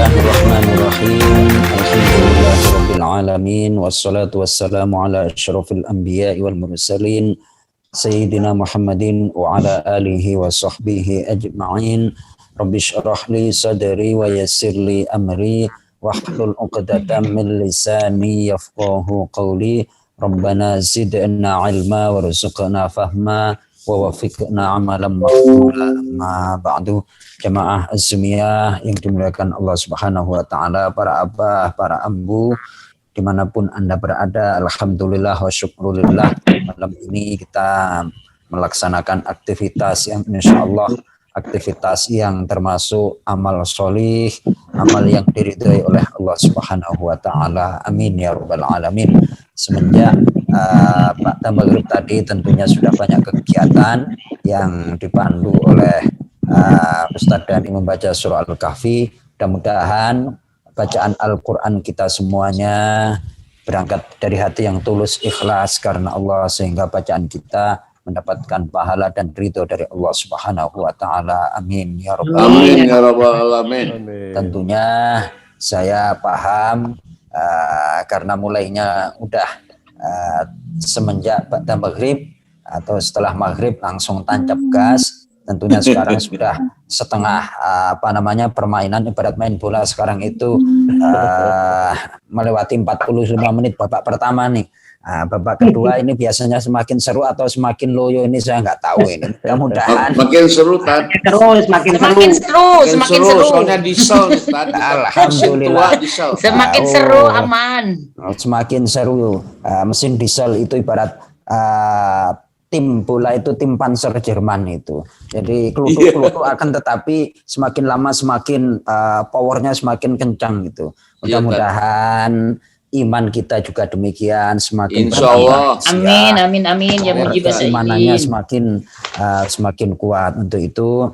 Bismillahirrahmanirrahim. Alhamdulillahirabbil alamin wassalatu wassalamu ala asyrafil anbiya'i wal mursalin sayyidina Muhammadin wa ala alihi wa sahbihi ajma'in. Rabbi shrah li sadri wa yassir li amri wahlul 'uqdatam min lisani yafqahu qawli. Rabbana zidna 'ilma warzuqna fahma wa wafiqna amalan maqbula. Amma ba'du. Jamaah az-Zumiyah yang dimuliakan Allah Subhanahu wa taala, para abah, para ambu, dimanapun Anda berada, alhamdulillah wa syukrulillah, malam ini kita melaksanakan aktivitas yang insya Allah aktivitas yang termasuk amal solih, amal yang diridhai oleh Allah Subhanahu wa taala. Amin ya rabbal alamin. Semenjak Pak Maghrib tadi tentunya sudah banyak kegiatan yang dipandu oleh Ustadz Dhani membaca surah Al-Kahfi. Mudah-mudahan bacaan Al-Quran kita semuanya berangkat dari hati yang tulus, ikhlas karena Allah, sehingga bacaan kita mendapatkan pahala dan ridho dari Allah Subhanahu wa taala. Amin ya rabbal alamin. Tentunya saya paham karena mulainya udah semenjak Ba'da Maghrib atau setelah Maghrib langsung tancap gas. Tentunya sekarang sudah setengah permainan ibarat main bola sekarang itu melewati 45 menit babak pertama nih. Babak kedua ini biasanya semakin seru atau semakin loyo, ini saya nggak tahu ini. Mudah-mudahan makin seru kan. Semakin seru. Soalnya diesel Alhamdulillah. Semakin seru, aman. Semakin seru. Mesin diesel itu ibarat tim bola itu tim Panzer Jerman itu. Jadi kelutu akan, tetapi semakin lama semakin powernya semakin kencang gitu. Mudah-mudahan iman kita juga demikian semakin insya Allah. Amin ya mujib imanannya semakin kuat. Untuk itu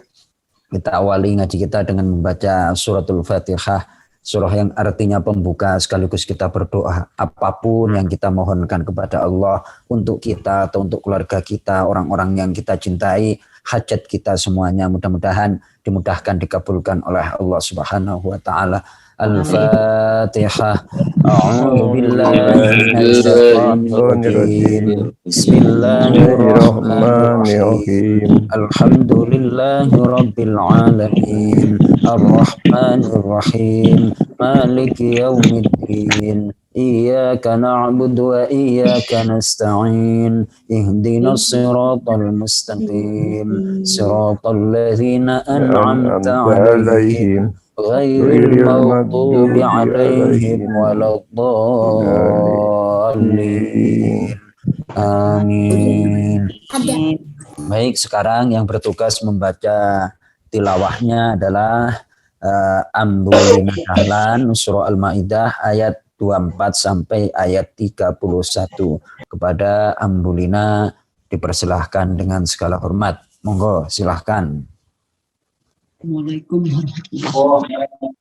kita awali ngaji kita dengan membaca suratul Fatihah, surah yang artinya pembuka, sekaligus kita berdoa apapun yang kita mohonkan kepada Allah untuk kita atau untuk keluarga kita, orang-orang yang kita cintai, hajat kita semuanya mudah-mudahan dimudahkan, dikabulkan oleh Allah Subhanahu wa taala. Al-Fatihah. A'udzu billahi minasy syaithanir rajim. Bismillahirrahmanirrahim. Alhamdulillahirabbil alamin. Ar-Rahmanir Rahim. Maliki yaumiddin. Iyyaka na'budu wa iyyaka nasta'in. Ihdinas siratal mustaqim. Siratal ladzina an'amta 'alaihim ghairil maghdubi 'alaihim waladdallin. Amin. Baik, sekarang yang bertugas membaca tilawahnya adalah Ambulina Dahlan, surah Al-Maidah ayat 24 sampai ayat 31. Kepada Ambulina dipersilahkan dengan segala hormat. Monggo, silahkan. Assalamualaikum warahmatullahi wabarakatuh.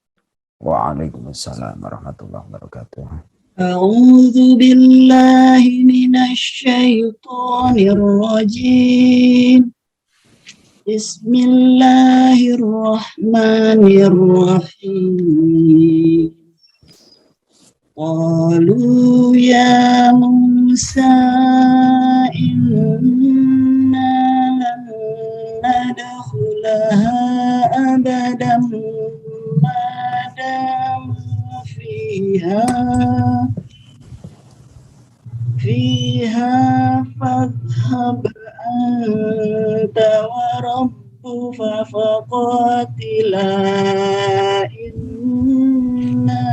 Waalaikumsalam warahmatullahi wabarakatuh. A'udzu billahi minasy syaithanir rajim. Bismillahirrahmanirrahim. Qalu ya Musa inna lan nadkhulaha abadan madam fiha fadhhab anta wa rabbuka faqatila inna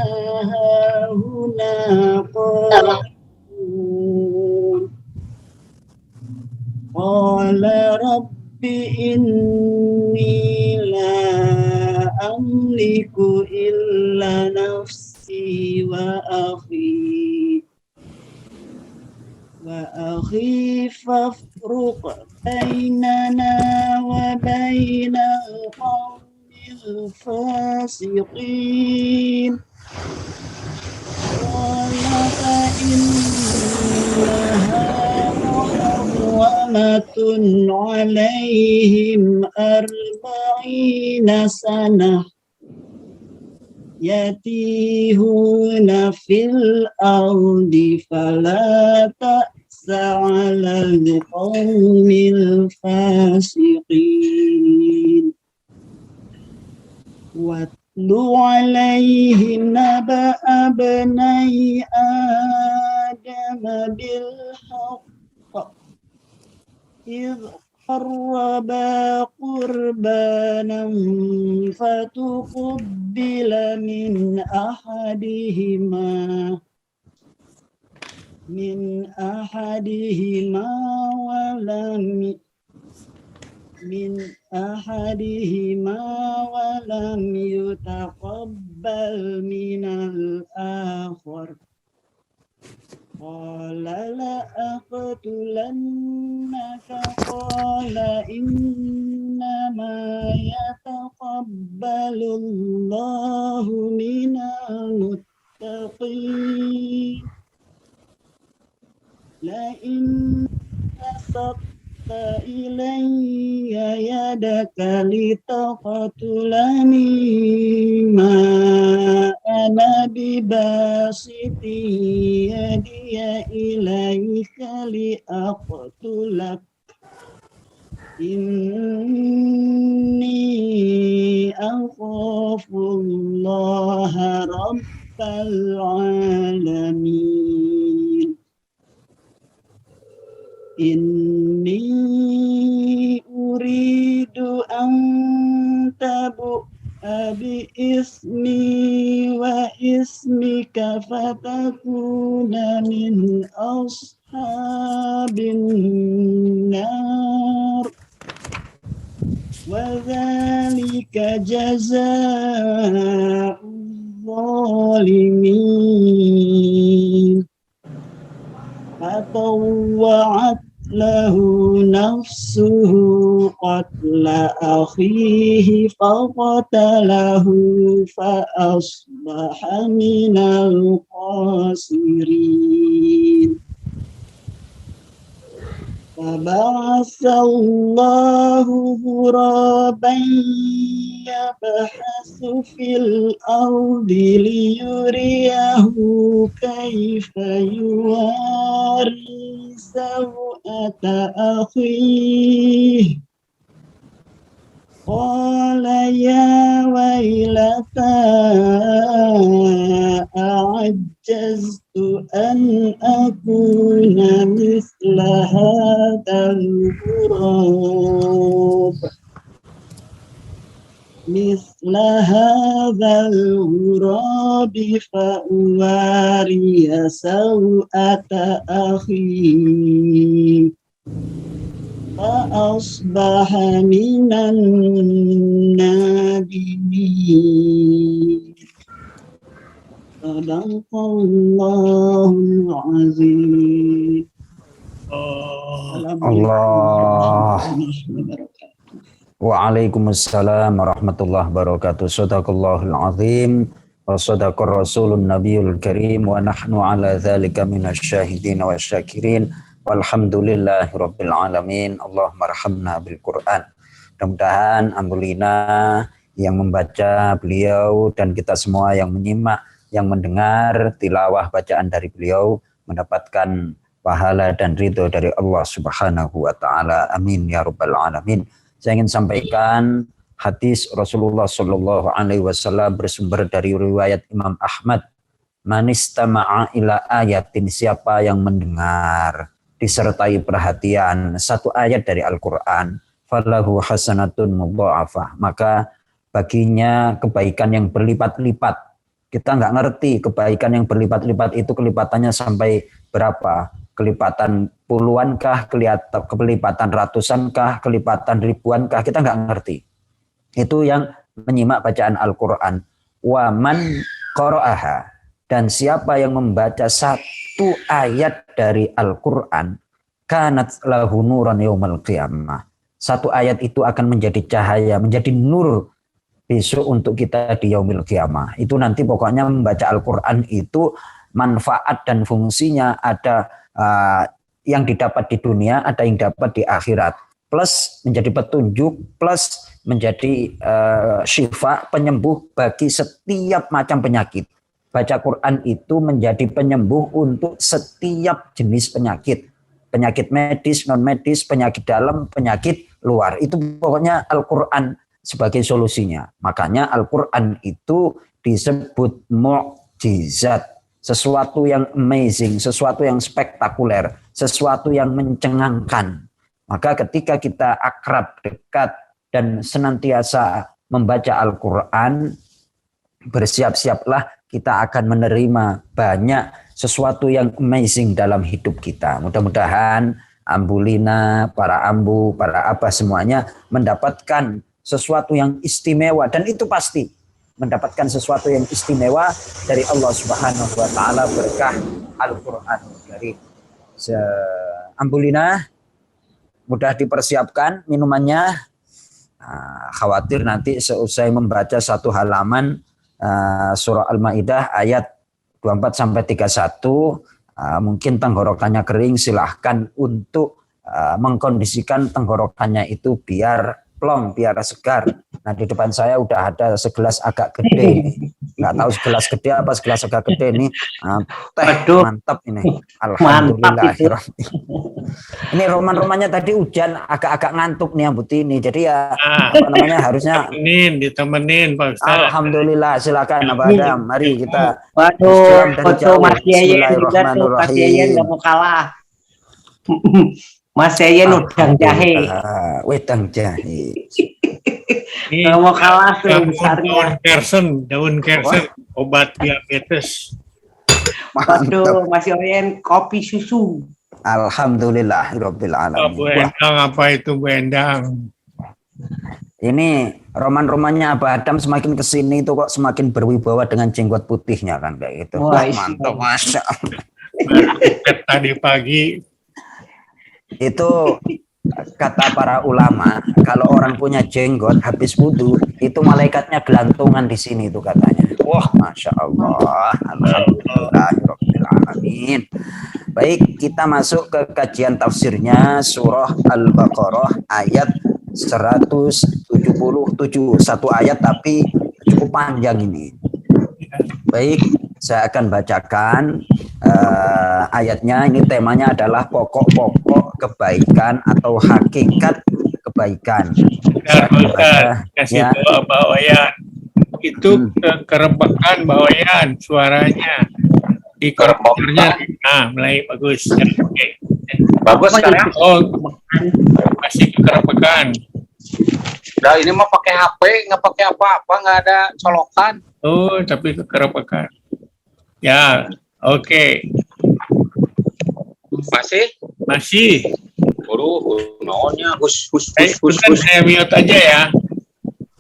hahuna qa'idun. Qala rabbi inni la amliku illa nafsi wa akhi fafruq bainana wa bainal qawmil fasiqin. Qala fa innaha muharramatun alaihim arba'ina sanah يتيهون في الأرض فلا تأس على القوم الفاسقين واتل عليهم نبأ ابني آدم بالحق إذ قربا قربانا فتقبل من أحدهما ولم يتقبل من الآخر قال لأقتلنك قال إنما يتقبل الله من المتقين لئن بسطت إلي يدك لتقتلني ما أنا بباسط يدي إليك لأقتلك إني أخاف الله رب العالمين إني أريد أن تبوء بإسمي وإسمك فتكون من أصحاب النار وذلك جزاء الظالمين فطوعت له نفسه قتل أخيه فقتله فأصبح من الخاسرين فبعث الله غرابا يبحث في الأرض ليريه كيف يواري سوءة أخيه قال يا ويلتى أعجزت أن أكون مثل هذا الغراب فأواري سوءة أخي فأصبح من النادمين صدق الله العظيم. Allah. Waalaikumsalam warahmatullahi wabarakatuh. Shadaqallahul azim wa shadaqar rasulun nabiyul karim wa nahnu ala dzalika minasyahidin wasyakirin walhamdulillahi rabbil alamin. Allahumma arhamna bil Qur'an. Mudah-mudahan alhamdulillah yang membaca beliau dan kita semua yang menyimak, yang mendengar tilawah bacaan dari beliau mendapatkan pahala dan ridho dari Allah Subhanahu wa taala. Amin ya rabbal alamin. Saya ingin sampaikan hadis Rasulullah Shallallahu Alaihi Wasallam bersumber dari riwayat Imam Ahmad. Manistama'a ila ayatin, siapa yang mendengar disertai perhatian satu ayat dari Al-Quran, falahu hasanatun mudha'afah, maka baginya kebaikan yang berlipat-lipat. Kita nggak ngerti kebaikan yang berlipat-lipat itu kelipatannya sampai berapa. Kelipatan puluhankah, kelipatan ratusankah, kelipatan ribuankah, kita nggak ngerti. Itu yang menyimak bacaan Al-Quran. Wa man qara'aha, dan siapa yang membaca satu ayat dari Al-Quran, kanat lahu nuran yaumal qiyamah. Satu ayat itu akan menjadi cahaya, menjadi nur besok untuk kita di yaumil qiyamah. Itu nanti pokoknya membaca Al-Quran itu manfaat dan fungsinya ada yang didapat di dunia, ada yang dapat di akhirat. plus menjadi petunjuk, plus menjadi syifa, penyembuh bagi setiap macam penyakit. Baca Quran itu menjadi penyembuh untuk setiap jenis penyakit. Penyakit medis, non-medis, penyakit dalam, penyakit luar. Itu pokoknya Al-Quran sebagai solusinya. Makanya Al-Quran itu disebut mukjizat. Sesuatu yang amazing, sesuatu yang spektakuler, sesuatu yang mencengangkan. Maka ketika kita akrab, dekat, dan senantiasa membaca Al-Quran, bersiap-siaplah kita akan menerima banyak sesuatu yang amazing dalam hidup kita. Mudah-mudahan Ambulina, para ambu, para abah semuanya mendapatkan sesuatu yang istimewa, dan itu pasti mendapatkan sesuatu yang istimewa dari Allah Subhanahu wa taala berkah Al-Qur'an Karim. Ambulina mudah dipersiapkan minumannya. Khawatir nanti seusai membaca satu halaman surah Al-Maidah ayat 24 sampai 31 mungkin tenggorokannya kering, silahkan untuk mengkondisikan tenggorokannya itu biar plong, biar segar. Nah di depan saya udah ada segelas agak gede, nggak tahu segelas gede apa segelas agak gede ini. Teh mantap ini, alhamdulillah. Ini roman-romannya tadi hujan, agak-agak ngantuk nih yang Buti ini, jadi ya apa namanya harusnya ditemenin Pak Ustaz. Alhamdulillah, silakan Abah Adam, mari kita. Waduh, foto Mas Yayen juga tuh, Mas Yayen nggak mau kalah. Mas Yayen udang jahe. Wedang jahe. Nggak mau kalah tuh besarnya. Daun kersen, obat diabetes. Waduh, Mas Yayen kopi susu. Alhamdulillah Rabbil Alamin. Bu Endang, apa itu Bu Endang? Ini roman-romannya Abah Adam semakin kesini itu kok semakin berwibawa dengan jenggot putihnya kan kayak gitu. Wah, mantap, Masya Allah. Tadi pagi itu kata para ulama, kalau orang punya jenggot habis wudhu itu malaikatnya gelantungan di sini itu katanya. Wah, Masya Allah. Alhamdulillah Rabbil Alamin. Baik, kita masuk ke kajian tafsirnya surah Al-Baqarah ayat 177. Satu ayat tapi cukup panjang ini. Baik, saya akan bacakan ayatnya. Ini temanya adalah pokok-pokok kebaikan atau hakikat kebaikan. Kasih doa Mbak Wayan. Itu kerebekan Mbak Wayan suaranya. Di komputernya mulai bagus. Oke. Bagus sekarang. Oh, masih kerebekan. Udah ini mah pakai HP, nggak pakai apa-apa, nggak ada colokan. Oh, tapi kerebekan. Ya, oke. Masih. Waduh, naonnya hus. Saya mute aja ya.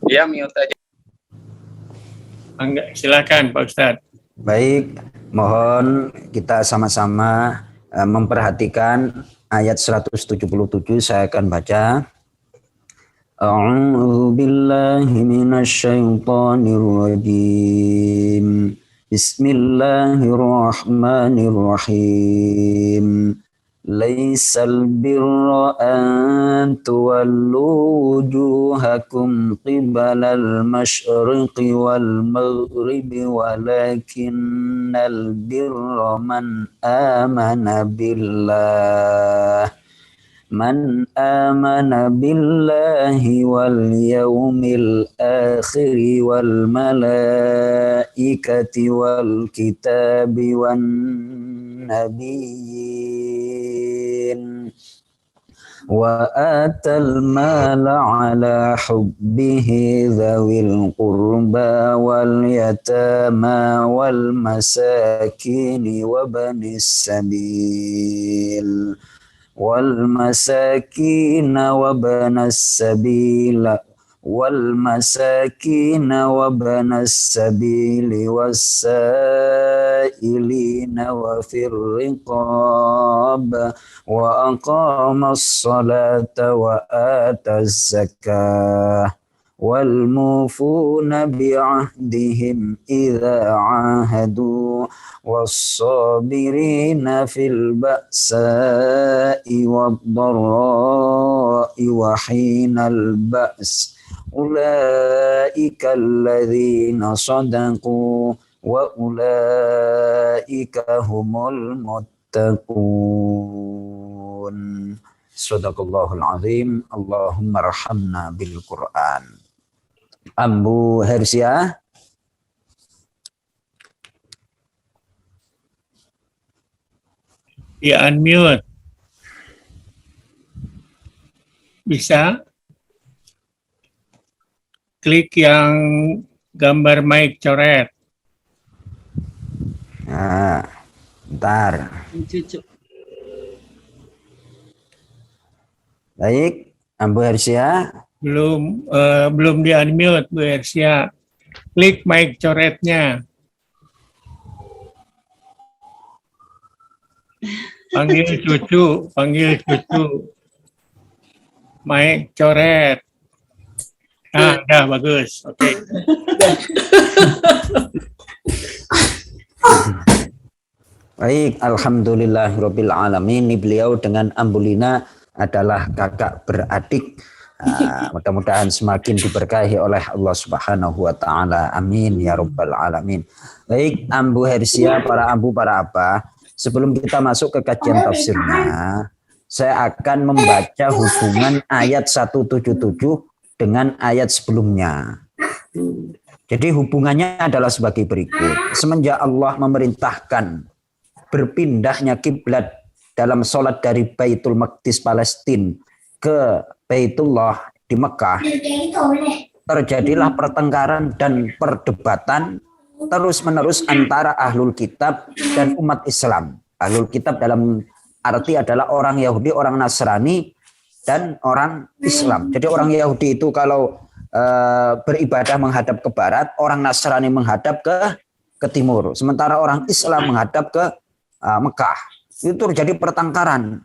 Iya, mute aja. Enggak, silakan Pak Ustadz. Baik, mohon kita sama-sama memperhatikan ayat 177. Saya akan baca. A'udzu billahi minasyaitonir rajim. Bismillahirrahmanirrahim. Laisal birra an tuwallu wujuhakum qibalal masyriqi wal maghribi walakinnal birra man amana billahi wal yawmil akhiri wal malaikati wal kitabi wan nabiyyin wa atal mala ala hubbihi dhawil qurba wal yatama wal masakini wa banis sabil والمساكين وابن السبيل والسائلين وفي الرقاب وأقام الصلاة وآتى الزكاة والموفون بعهدهم إذا عاهدوا والصابرين في البأساء والضراء وحين البأس أولئك الذين صدقوا وأولئك هم المتقون. Sadaqallahul azim. Allahumma arhamna bil Qur'an. Ambu Hersia. Di unmute. Bisa? Klik yang gambar mic coret. Nah, bentar. Cucu. Baik, Ambu Hersia. Belum di unmute Bu Hersia. Klik mic coretnya. Panggil cucu. Mic coret. Nah, udah bagus. Oke. Baik, alhamdulillahirabbil alamin. Ini beliau dengan Ambulina adalah kakak beradik. Mudah-mudahan semakin diberkahi oleh Allah Subhanahu wa taala. Amin ya rabbal alamin. Baik, Ambu Hersia, para ambu, para abah, sebelum kita masuk ke kajian tafsirnya, saya akan membaca hubungan ayat 177 dengan ayat sebelumnya. Jadi hubungannya adalah sebagai berikut. Semenjak Allah memerintahkan berpindahnya kiblat dalam sholat dari Baitul Maqdis Palestina ke Baitullah di Mekah, terjadilah pertengkaran dan perdebatan terus-menerus antara ahlul kitab dan umat Islam. Ahlul kitab dalam arti adalah orang Yahudi, orang Nasrani, dan orang Islam. Jadi orang Yahudi itu kalau beribadah menghadap ke barat, orang Nasrani menghadap ke timur. Sementara orang Islam menghadap ke Mekah. Itu terjadi pertengkaran.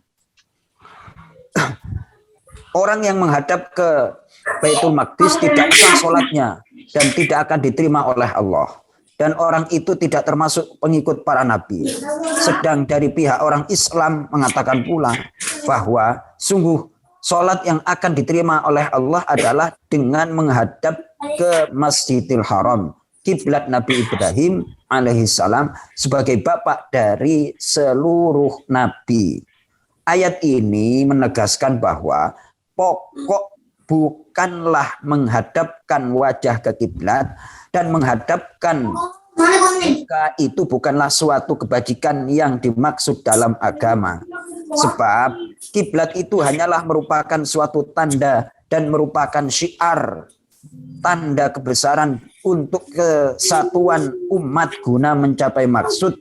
Orang yang menghadap ke Baitul Maqdis tidak sah sholatnya dan tidak akan diterima oleh Allah. Dan orang itu tidak termasuk pengikut para nabi. Sedang dari pihak orang Islam mengatakan pula bahwa sungguh sholat yang akan diterima oleh Allah adalah dengan menghadap ke Masjidil Haram, kiblat Nabi Ibrahim alaihissalam sebagai bapak dari seluruh nabi. Ayat ini menegaskan bahwa pokok bukanlah menghadapkan wajah ke kiblat dan menghadapkan muka itu bukanlah suatu kebajikan yang dimaksud dalam agama. Sebab kiblat itu hanyalah merupakan suatu tanda dan merupakan syiar, tanda kebesaran untuk kesatuan umat guna mencapai maksud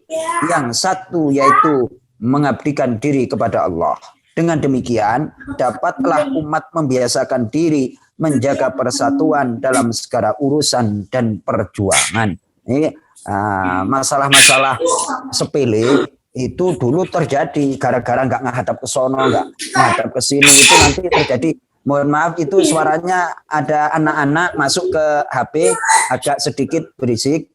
yang satu, yaitu mengabdikan diri kepada Allah. Dengan demikian, dapatlah umat membiasakan diri menjaga persatuan dalam segala urusan dan perjuangan. Ini masalah-masalah sepele itu dulu terjadi gara-gara nggak menghadap ke sono, nggak menghadap ke sini, itu nanti terjadi. Mohon maaf, itu suaranya ada anak-anak masuk ke HP agak sedikit berisik.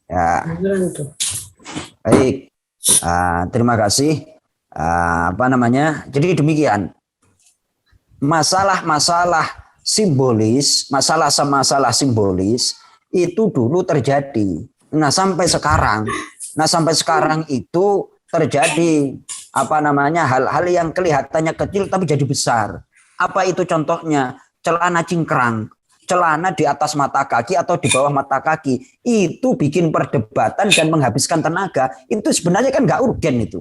Ya. Baik. Terima kasih. Jadi demikian. Masalah-masalah simbolis, masalah simbolis itu dulu terjadi. Sampai sekarang itu terjadi hal-hal yang kelihatannya kecil tapi jadi besar. Apa itu contohnya? Celana cingkrang, celana di atas mata kaki atau di bawah mata kaki, itu bikin perdebatan dan menghabiskan tenaga. Itu sebenarnya kan nggak urgen itu.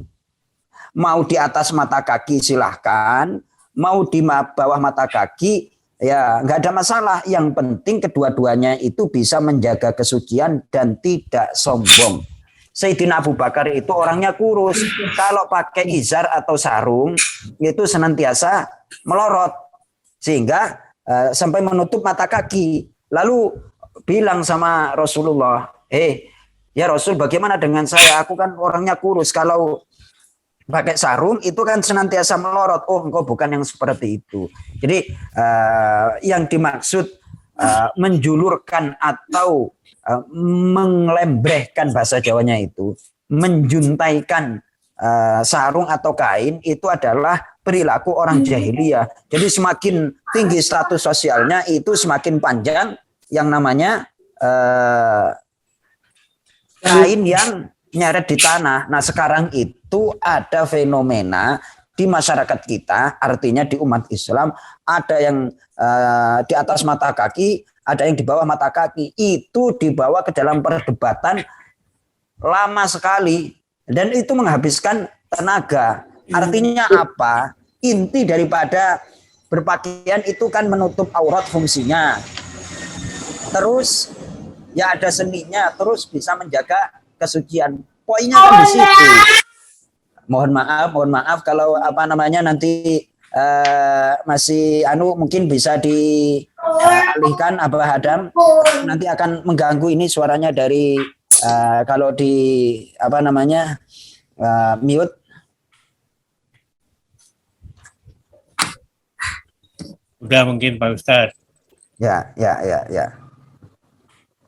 Mau di atas mata kaki silahkan, mau di bawah mata kaki ya nggak ada masalah. Yang penting kedua-duanya itu bisa menjaga kesucian dan tidak sombong. Sayyidina Abu Bakar itu orangnya kurus. Kalau pakai izar atau sarung itu senantiasa melorot sehingga sampai menutup mata kaki. Lalu bilang sama Rasulullah, ya Rasul, bagaimana dengan saya? Aku kan orangnya kurus. Kalau pakai sarung itu kan senantiasa melorot. Oh, engkau bukan yang seperti itu. Jadi yang dimaksud menjulurkan atau mengelembrehkan bahasa Jawanya itu, menjuntaikan sarung atau kain itu adalah perilaku orang jahiliyah. Jadi semakin tinggi status sosialnya itu semakin panjang yang namanya kain yang nyeret di tanah. Nah sekarang itu ada fenomena di masyarakat kita, artinya di umat Islam, ada yang di atas mata kaki, ada yang di bawah mata kaki. Itu dibawa ke dalam perdebatan lama sekali dan itu menghabiskan tenaga. Artinya apa? Inti daripada berpakaian itu kan menutup aurat fungsinya. Terus ya ada seninya, terus bisa menjaga kesucian. Poinnya kan di situ. Mohon maaf kalau apa namanya nanti masih mungkin bisa dialihkan Abah Adam, nanti akan mengganggu ini suaranya dari kalau di apa namanya mute. Udah mungkin Pak Ustadz. Ya.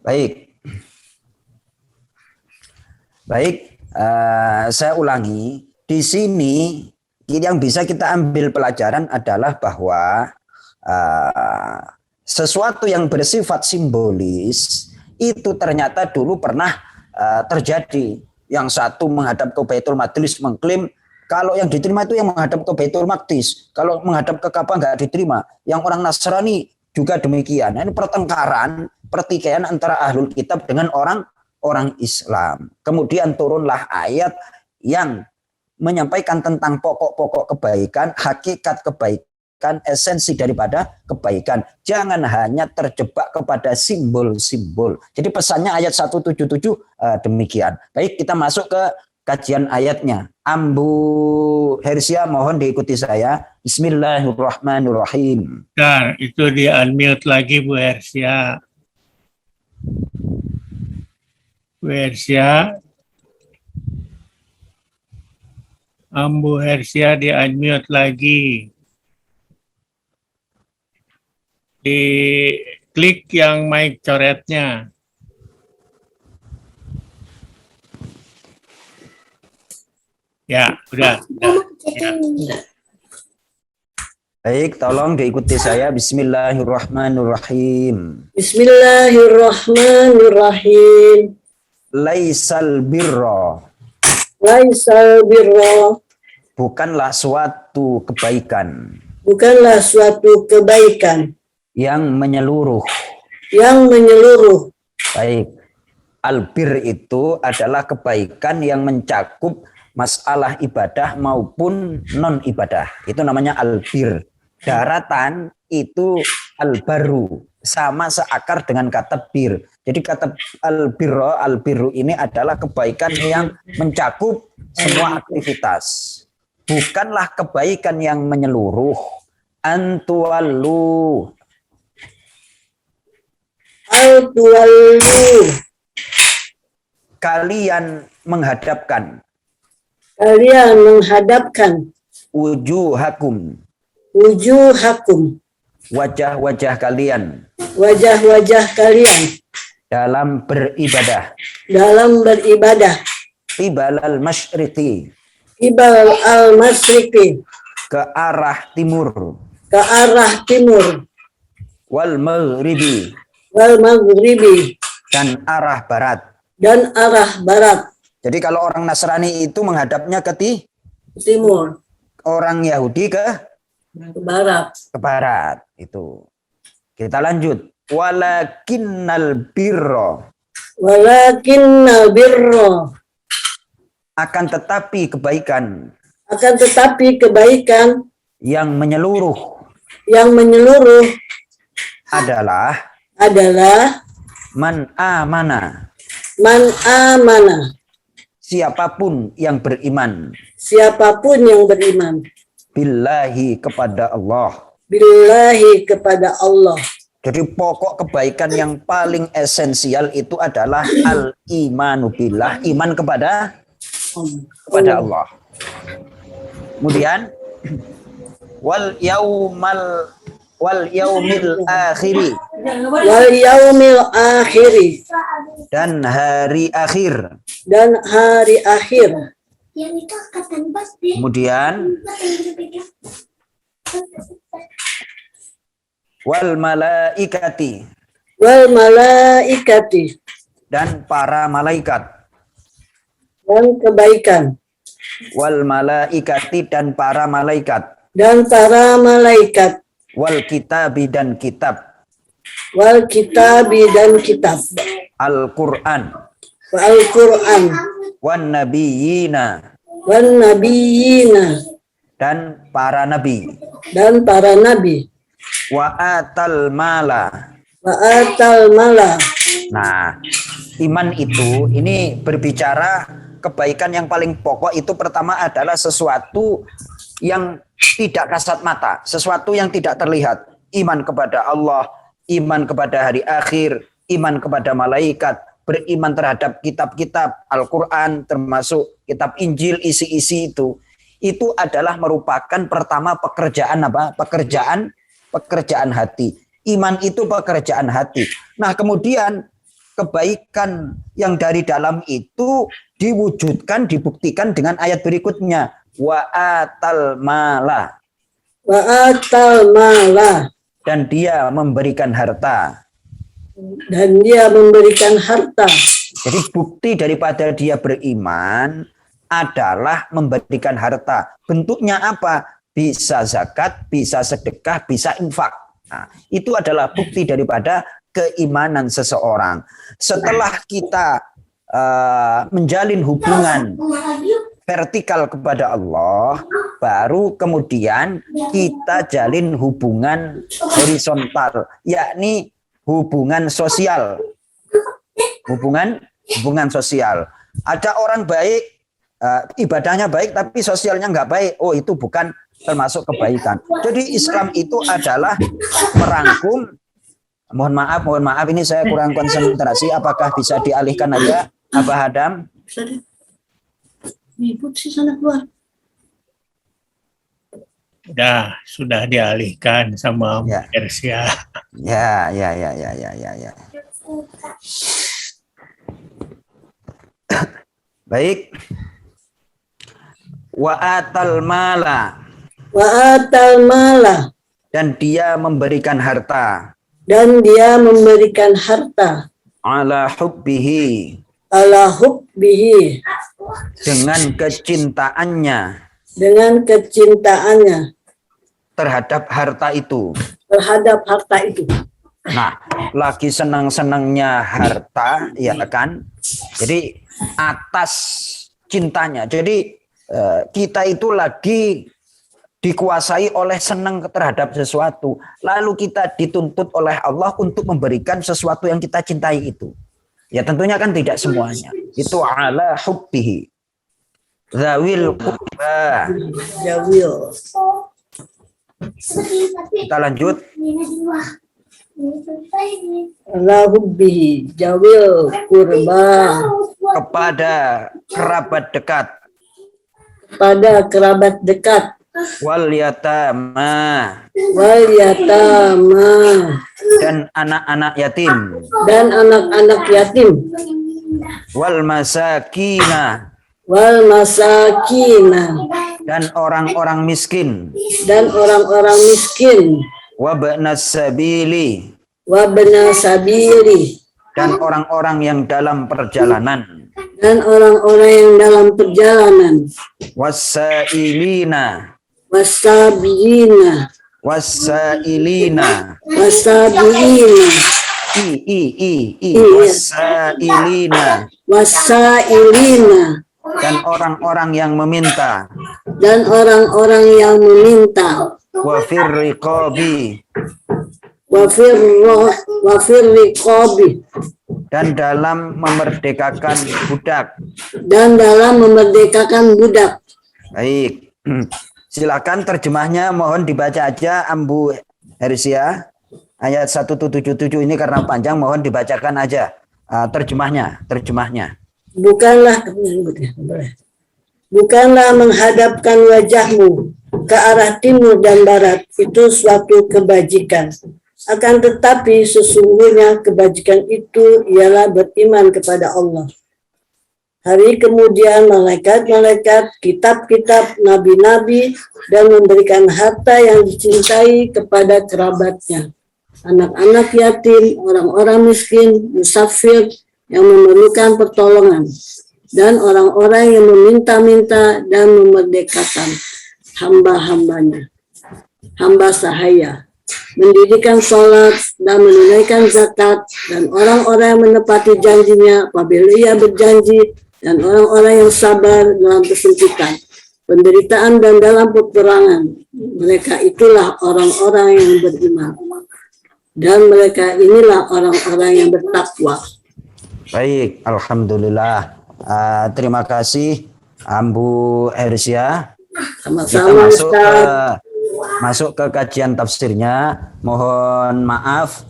Baik, saya ulangi. Di sini yang bisa kita ambil pelajaran adalah bahwa sesuatu yang bersifat simbolis itu ternyata dulu pernah terjadi. Yang satu menghadap ke Baitul Maqdis mengklaim kalau yang diterima itu yang menghadap ke Baitul Maqdis, kalau menghadap ke Ka'bah nggak diterima. Yang orang Nasrani juga demikian. Ini pertengkaran, pertikaian antara ahlul kitab dengan orang Islam. Kemudian turunlah ayat yang menyampaikan tentang pokok-pokok kebaikan, hakikat kebaikan, esensi daripada kebaikan. Jangan hanya terjebak kepada simbol-simbol. Jadi pesannya ayat 177 demikian. Baik, kita masuk ke kajian ayatnya. Ambu Hersia, mohon diikuti saya. Bismillahirrahmanirrahim. Nah, itu di unmute lagi Bu Hersia. Bu Hersia. Ambu Hersia di unmute lagi. Di klik yang mic coretnya. Ya, udah. Ya. Baik, tolong diikuti saya. Bismillahirrahmanirrahim. Bismillahirrahmanirrahim. Laisal birra. Laisal birra. Bukanlah suatu kebaikan. Bukanlah suatu kebaikan. Yang menyeluruh. Yang menyeluruh. Baik. Albir itu adalah kebaikan yang mencakup masalah ibadah maupun non ibadah. Itu namanya albir. Daratan itu albaru, sama seakar dengan kata bir. Jadi kata albiru ini adalah kebaikan yang mencakup semua aktivitas. Bukanlah kebaikan yang menyeluruh. Antuallu. Kalian menghadapkan. Kalian menghadapkan Wujuhakum. Wajah-wajah kalian. Wajah-wajah kalian. Dalam beribadah. Dalam beribadah. Qibal al-masyriqi. Qibal al-masyriqi. Ke arah timur. Ke arah timur. Wal maghribi. Wal maghribi. Dan arah barat. Dan arah barat. Jadi kalau orang Nasrani itu menghadapnya ke timur. Orang Yahudi ke barat. Ke barat. Itu. Kita lanjut. Walakinnal birra. Walakinnal birra. Akan tetapi kebaikan. Akan tetapi kebaikan. Yang menyeluruh. Yang menyeluruh. Adalah. Man amana. Man amana. Siapapun yang beriman. Siapapun yang beriman. Billahi kepada Allah. Billahi kepada Allah. Jadi pokok kebaikan yang paling esensial itu adalah al-imanu billah. Iman kepada Allah. Kemudian wal yaumil akhiri, wal yaumil akhiri, dan hari akhir. dan hari akhir. Kemudian wal malaikati, Wal malaikati, dan para malaikat. dan kebaikan. Wal malaikati, dan para malaikat. Dan para malaikat. Wal kitabi, dan kitab. Wal kitabi, dan kitab. Al-Quran. Wal Quran. Wan nabiyina, Wan nabiyina, dan para nabi. dan para nabi. Wa atal mala. Wa atal mala. Nah, iman itu ini berbicara kebaikan yang paling pokok itu pertama adalah sesuatu yang tidak kasat mata, sesuatu yang tidak terlihat. Iman kepada Allah, iman kepada hari akhir, iman kepada malaikat, beriman terhadap kitab-kitab Al-Quran, termasuk kitab Injil, isi-isi itu adalah merupakan pertama pekerjaan apa? Pekerjaan hati. Iman itu pekerjaan hati. Nah, kemudian kebaikan yang dari dalam itu diwujudkan, dibuktikan dengan ayat berikutnya. Wa atal mala. Wa atal mala. Dan dia memberikan harta. Dan dia memberikan harta. Jadi bukti daripada dia beriman adalah memberikan harta. Bentuknya apa? Bisa zakat, bisa sedekah, bisa infak. Nah, itu adalah bukti daripada keimanan seseorang. Setelah kita menjalin hubungan vertikal kepada Allah, baru kemudian kita jalin hubungan horizontal, yakni hubungan sosial. Hubungan sosial. Ada orang baik, ibadahnya baik tapi sosialnya nggak baik. Oh, itu bukan termasuk kebaikan. Jadi Islam itu adalah merangkum. Mohon maaf ini saya kurang konsentrasi. Apakah bisa dialihkan aja, Abah Adam? Ribut sih sana keluar. Sudah dialihkan sama Ya. Persia. Ya. Baik. Wa atal mala. Wa atal mala. Dan dia memberikan harta. Dan dia memberikan harta. Ala hubbihi. Ala hubbihi. Dengan kecintaannya. Dengan kecintaannya. Terhadap harta itu. Terhadap harta itu. Nah, lagi senang-senangnya harta, ya kan? Jadi atas cintanya. Jadi kita itu lagi dikuasai oleh senang terhadap sesuatu. Lalu kita dituntut oleh Allah untuk memberikan sesuatu yang kita cintai itu. Ya tentunya kan tidak semuanya. Itu ala hubbihi. Zawil qurba. Jawil. Kita lanjut. Ala hubbihi. Jawil kurba. Kepada kerabat dekat. Pada kerabat dekat. Wal yatama. Wal yatama. Dan anak-anak yatim. Dan anak-anak yatim. Wal masakina. Wal masakina. Dan orang-orang miskin. Dan orang-orang miskin. Wabnas sabili. Wabna sabili. Dan orang-orang yang dalam perjalanan. Dan orang-orang yang dalam perjalanan. Wasailina. Wasabiina. Wasailina. Wasabiina. Wasailina. Wasailina. Dan orang-orang yang meminta. Dan orang-orang yang meminta. Wafir riqabi. Wafir riqabi. Dan dalam memerdekakan budak. Dan dalam memerdekakan budak. Baik. Silakan terjemahnya mohon dibaca aja Ambu Hersia. Ayat 177 ini karena panjang mohon dibacakan aja terjemahnya. Bukanlah Bukanlah menghadapkan wajahmu ke arah timur dan barat itu suatu kebajikan. Akan tetapi sesungguhnya kebajikan itu ialah beriman kepada Allah. Hari kemudian malaikat-malaikat, kitab-kitab, nabi-nabi, dan memberikan harta yang dicintai kepada kerabatnya. Anak-anak yatim, orang-orang miskin, musafir yang memerlukan pertolongan, dan orang-orang yang meminta-minta dan memerdekakan hamba-hambanya, hamba sahaya, mendirikan sholat dan menunaikan zakat, dan orang-orang yang menepati janjinya apabila ia berjanji, dan orang-orang yang sabar dalam kesempitan, penderitaan dan dalam peperangan. Mereka itulah orang-orang yang beriman, dan mereka inilah orang-orang yang bertakwa. Baik, alhamdulillah. Terima kasih Ambu Hersia. Kita Sama-sama Ustaz. masuk ke kajian tafsirnya. Mohon maaf,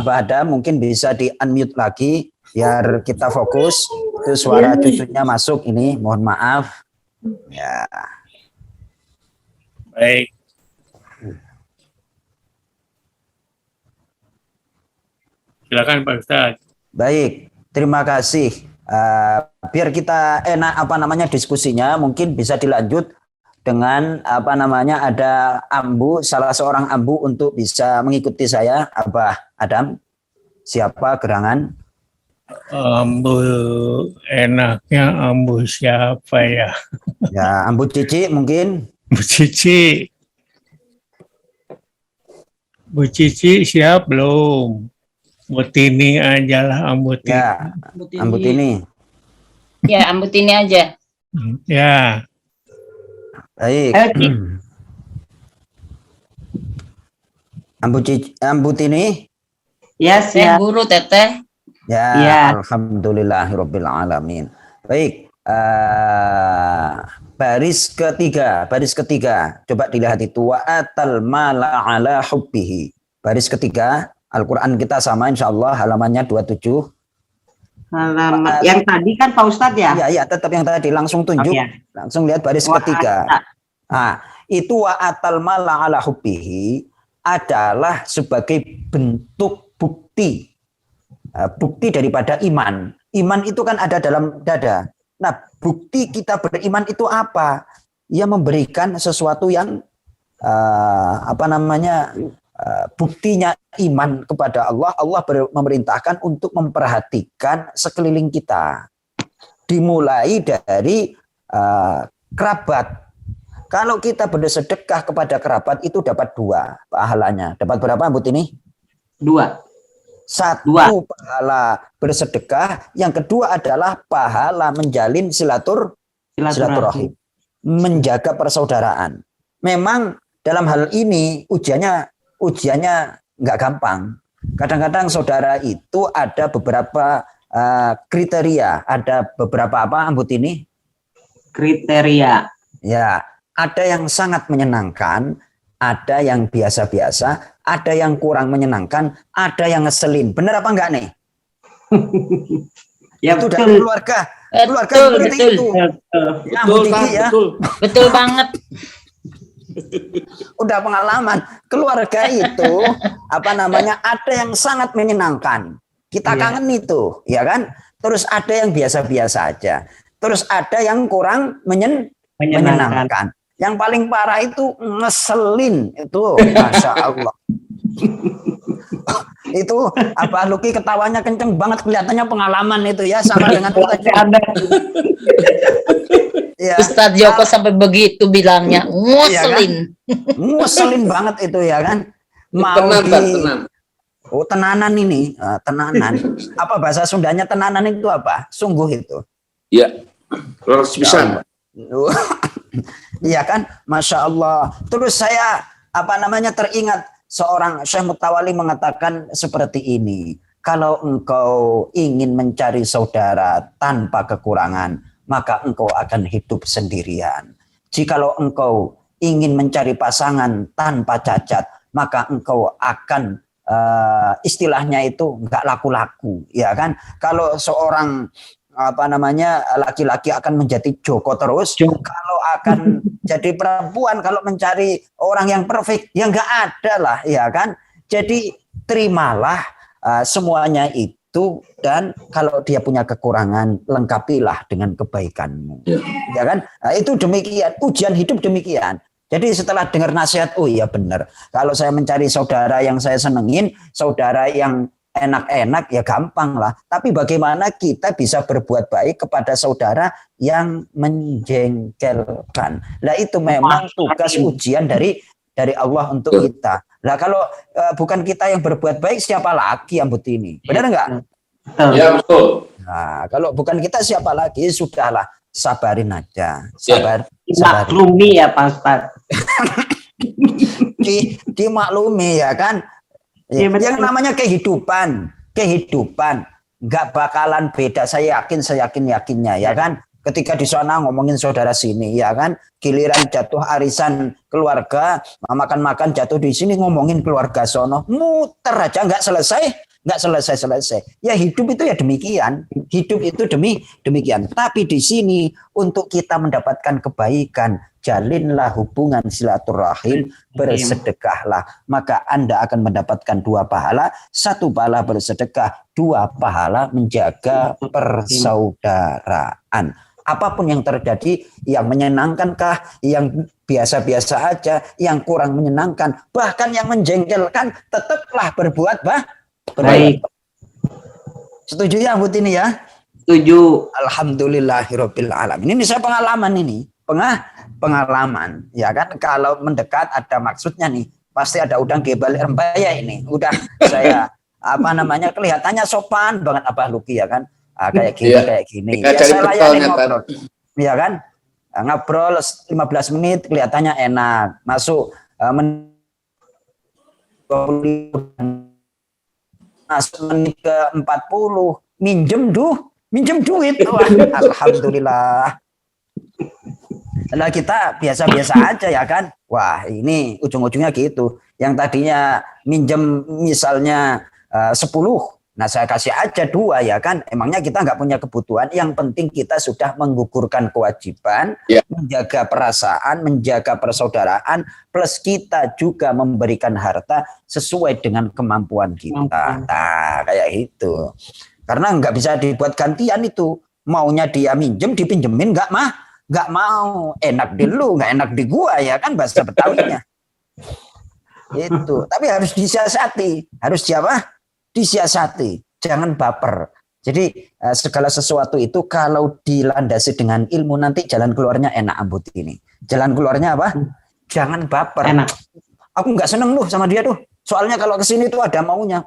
ada mungkin bisa di unmute lagi biar kita fokus. Itu suara cucunya masuk ini. Mohon maaf. Ya. Baik. Silakan Pak Ustaz. Baik, terima kasih. Biar kita enak diskusinya, mungkin bisa dilanjut dengan ada Ambu, salah seorang Ambu untuk bisa mengikuti saya. Abah Adam, siapa gerangan? Ambu, enaknya ambu siapa ya? Ya, Ambu Cici mungkin. Bu Cici. Bu Cici siap belum? Butini aja lah Ambu Tini. Ya, Ambu Tini. Ya, Ambu Tini aja. Ya. Baik. Ambu Tini. Ya, Saya siap. guru Teteh. Ya, alhamdulillahirabbil alamin. Baik, baris ketiga. Coba dilihat itu, wa atal mala ala hubbihi. Baris ketiga, Al-Qur'an kita sama insyaallah halamannya 27. Halaman yang tadi kan Pak Ustadz ya? Iya, tetap yang tadi langsung tunjuk. Langsung lihat baris ketiga. Nah, itu wa atal mala ala hubbihi adalah sebagai bentuk bukti. Bukti daripada iman. Iman itu kan ada dalam dada. Nah, bukti kita beriman itu apa? Ia memberikan sesuatu yang buktinya iman kepada Allah. Allah memerintahkan untuk memperhatikan sekeliling kita. Dimulai dari kerabat. Kalau kita bersedekah kepada kerabat itu dapat 2 pahalanya. Dapat berapa, Bu Tini? 2. 1 pahala bersedekah, yang kedua adalah pahala menjalin silaturahim, menjaga persaudaraan. Memang dalam hal ini ujiannya nggak gampang. Kadang-kadang saudara itu ada beberapa kriteria, ada beberapa Ambut ini? Kriteria. Ya, ada yang sangat menyenangkan, ada yang biasa-biasa, ada yang kurang menyenangkan, ada yang ngeselin. Benar apa enggak nih? Ya, itu betul. dari keluarga seperti itu. Ya, Betul banget. Udah pengalaman. Keluarga itu ada yang sangat menyenangkan. Kita kangen itu, ya kan? Terus ada yang biasa-biasa aja. Terus ada yang kurang menyenangkan. Yang paling parah itu ngeselin itu, masya Allah. Itu Luki ketawanya kenceng banget, kelihatannya pengalaman itu ya, sama dengan ya. Ustadz Joko sampai begitu bilangnya, ngeselin. Ngeselin banget itu ya kan. Tenanan ini, tenanan. Apa bahasa Sundanya tenanan itu apa? Sungguh itu. Iya. Harus bisa. Iya kan, masya Allah. Terus saya teringat seorang Syekh Mutawali mengatakan seperti ini. Kalau engkau ingin mencari saudara tanpa kekurangan, maka engkau akan hidup sendirian. Jikalau engkau ingin mencari pasangan tanpa cacat, maka engkau akan istilahnya itu enggak laku-laku, ya kan? Kalau seorang apa namanya laki-laki akan menjadi Joko terus. Kalau akan jadi perempuan, kalau mencari orang yang perfect, ya nggak ada lah, ya kan. Jadi terimalah semuanya itu, dan kalau dia punya kekurangan, lengkapilah dengan kebaikanmu, ya kan. Nah, itu demikian, ujian hidup demikian. Jadi setelah dengar nasihat, oh iya benar, kalau saya mencari saudara yang saya senengin, saudara yang enak-enak, ya gampang lah. Tapi bagaimana kita bisa berbuat baik kepada saudara yang menjengkelkan? Nah itu memang tugas ujian dari Allah untuk kita. Nah kalau bukan kita yang berbuat baik, siapa lagi yang buat ini? Benar enggak? Ya betul. Nah kalau bukan kita, siapa lagi? Sudahlah, sabarin aja. Sabar. Maklumi ya Pak Ustadz. Dimaklumi ya kan. Yang namanya kehidupan nggak bakalan beda. Saya yakinnya ya kan. Ketika di sana ngomongin saudara sini ya kan, giliran jatuh arisan keluarga, makan jatuh di sini ngomongin keluarga sono, muter aja nggak selesai. Ya hidup itu ya demikian. Hidup itu demikian. Tapi di sini untuk kita mendapatkan kebaikan, jalinlah hubungan silaturahim, bersedekahlah. Maka Anda akan mendapatkan 2 pahala, 1 pahala bersedekah, 2 pahala menjaga persaudaraan. Apapun yang terjadi, yang menyenangkankah, yang biasa-biasa aja, yang kurang menyenangkan, bahkan yang menjengkelkan, tetaplah berbuat baik. Setuju ya Bu Tini ya? Setuju. Alhamdulillahirabbil alamin. Ini saya pengalaman ini. Pengalaman ya kan, kalau mendekat ada maksudnya nih, pasti ada udang gebalik rempaya ini. Udah saya apa namanya kelihatannya sopan banget Abah Luki ya kan. Kayak gini. Ya, saya layani ngobrol. Ya kan? Ngobrol 15 menit kelihatannya enak. Masuk menit ke 40 minjem duit. Wah, alhamdulillah. Nah kita biasa-biasa aja ya kan. Wah ini ujung-ujungnya gitu. Yang tadinya minjem misalnya 10, nah saya kasih aja 2 ya kan. Emangnya kita nggak punya kebutuhan. Yang penting kita sudah menggugurkan kewajiban, menjaga perasaan, menjaga persaudaraan, plus kita juga memberikan harta sesuai dengan kemampuan kita. Nah kayak itu. Karena nggak bisa dibuat gantian itu. Maunya dia minjem, dipinjemin nggak mau, enak di lu, nggak enak di gua ya kan, bahasa Betawinya. Itu. Tapi harus disiasati. Harus siapa? Disiasati. Jangan baper. Jadi segala sesuatu itu kalau dilandasi dengan ilmu, nanti jalan keluarnya enak Ambut ini. Jalan keluarnya apa? Jangan baper. Enak. Aku nggak seneng tuh sama dia tuh. Soalnya kalau kesini tuh ada maunya.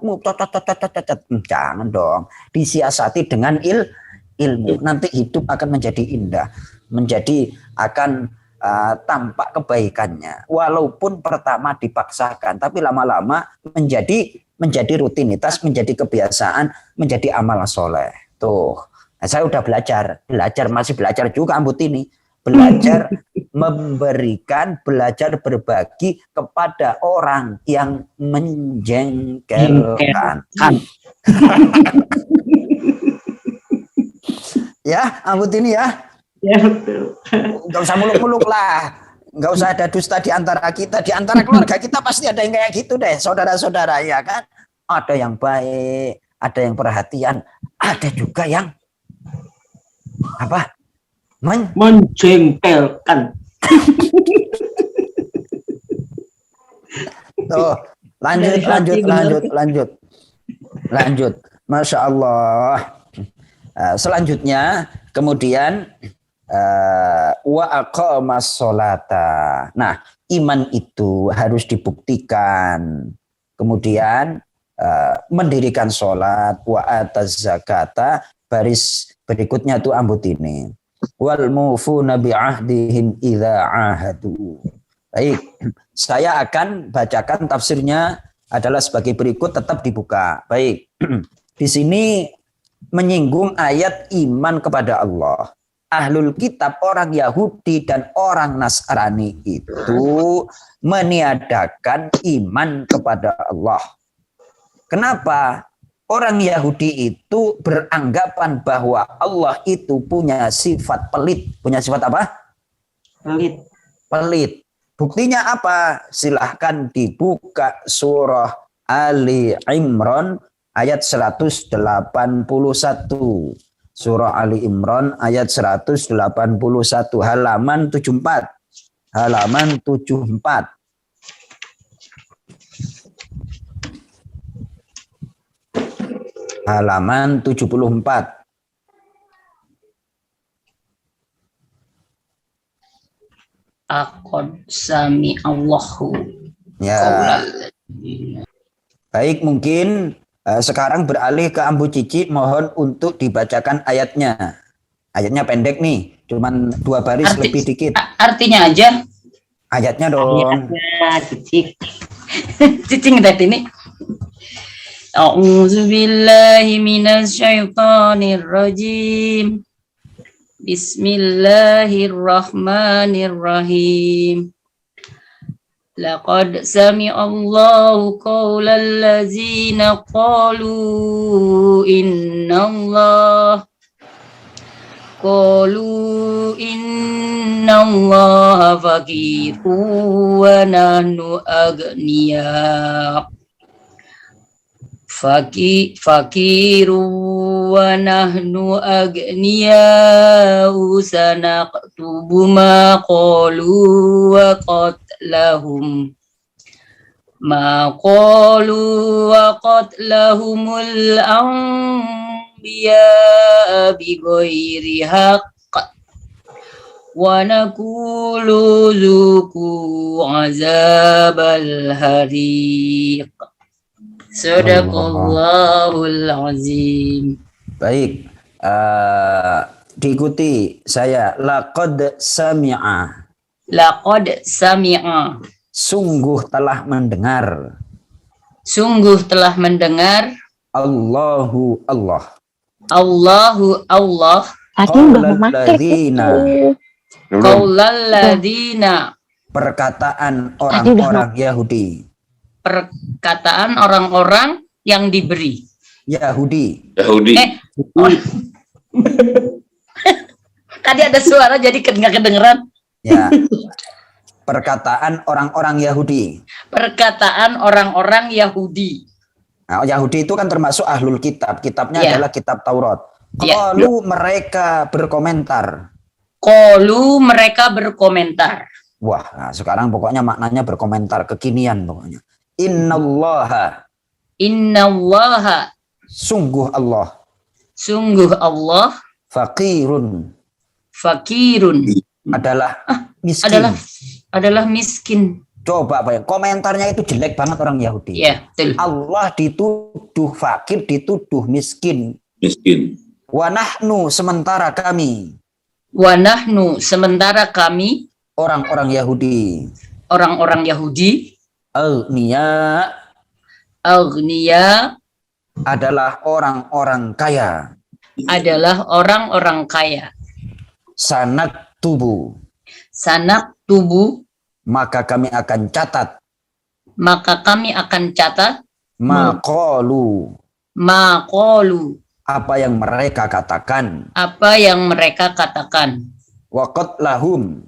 Jangan dong. Disiasati dengan ilmu. Nanti hidup akan menjadi indah. Menjadi akan tampak kebaikannya. Walaupun pertama dipaksakan, tapi lama-lama menjadi rutinitas, menjadi kebiasaan, menjadi amal soleh. Tuh, nah, saya udah belajar, masih belajar juga Ambut ini. Belajar memberikan, belajar berbagi kepada orang yang menjengkelkan. Ya, Ambut ini ya. Ya betul. Nggak usah muluk-muluk lah. Nggak usah ada dusta di antara kita. Di antara keluarga kita pasti ada yang kayak gitu deh. Saudara-saudara ya kan. Ada yang baik. Ada yang perhatian. Ada juga yang apa? Menjengkelkan. Tuh, lanjut. Masya Allah. Selanjutnya kemudian wa aqamas sholata. Nah, iman itu harus dibuktikan. Kemudian mendirikan sholat, wa ataz zakata. Baris berikutnya tuh Ambut ini. Wal mufuna bi ahdihim idza ahadu. Baik, saya akan bacakan tafsirnya adalah sebagai berikut, tetap dibuka. Baik. Di sini menyinggung ayat iman kepada Allah. Ahlul kitab, orang Yahudi dan orang Nasrani itu meniadakan iman kepada Allah. Kenapa? orang Yahudi itu beranggapan bahwa Allah itu punya sifat pelit. Punya sifat apa? Pelit. Pelit. Buktinya apa? Silahkan dibuka surah Ali Imran ayat 181. Surah Ali Imran ayat 181 halaman 74. Halaman 74. Halaman 74. Aqad sami Allahu Ya. qaulal. Baik, mungkin sekarang beralih ke Ambu Cici, mohon untuk dibacakan ayatnya. Ayatnya pendek nih, cuman 2 baris lebih dikit. Artinya aja. Ayatnya dong. Ya, cicik. Cicing tadi ini. A'udzu billahi minasy syaithanir rajim. Bismillahirrahmanirrahim. Laqad sami'allahu qaulal ladzina qalu innallaha faqirun wa nahnu aghniya. Fakiru wa nahnu aghniya'u sanaktubu ma qalu wa qatlahum qatlahumul anbiya bighairi haqq wa naqulu dzuqu azabal hariq. Sadaqallahul azim. Baik, diikuti saya. Laqad sami'a. Laqad sami'a. Sungguh telah mendengar. Sungguh telah mendengar. Allahu Allah. Allahu Allah. Qaulal ladzina. Perkataan orang-orang Yahudi. Perkataan orang-orang yang diberi. Yahudi. Oh. Tadi ada suara jadi nggak kedengeran. Ya. Perkataan orang-orang Yahudi. Perkataan orang-orang Yahudi. Nah, Yahudi itu kan termasuk ahlul kitab. Kitabnya Ya. adalah kitab Taurat. Ya. Lalu mereka berkomentar. Qalu mereka berkomentar. Wah, nah sekarang pokoknya maknanya berkomentar, kekinian pokoknya. Innallaha. Sungguh Allah. Sungguh Allah. Faqirun. Adalah miskin. Adalah miskin. Coba bayang, komentarnya itu jelek banget orang Yahudi. Ya, betul. Allah dituduh fakir, dituduh miskin. Wa nahnu sementara kami. Orang-orang Yahudi. Aghnia adalah orang-orang kaya. Sanak tubuh. Maka kami akan catat. Maqalu. Apa yang mereka katakan. Waqat lahum.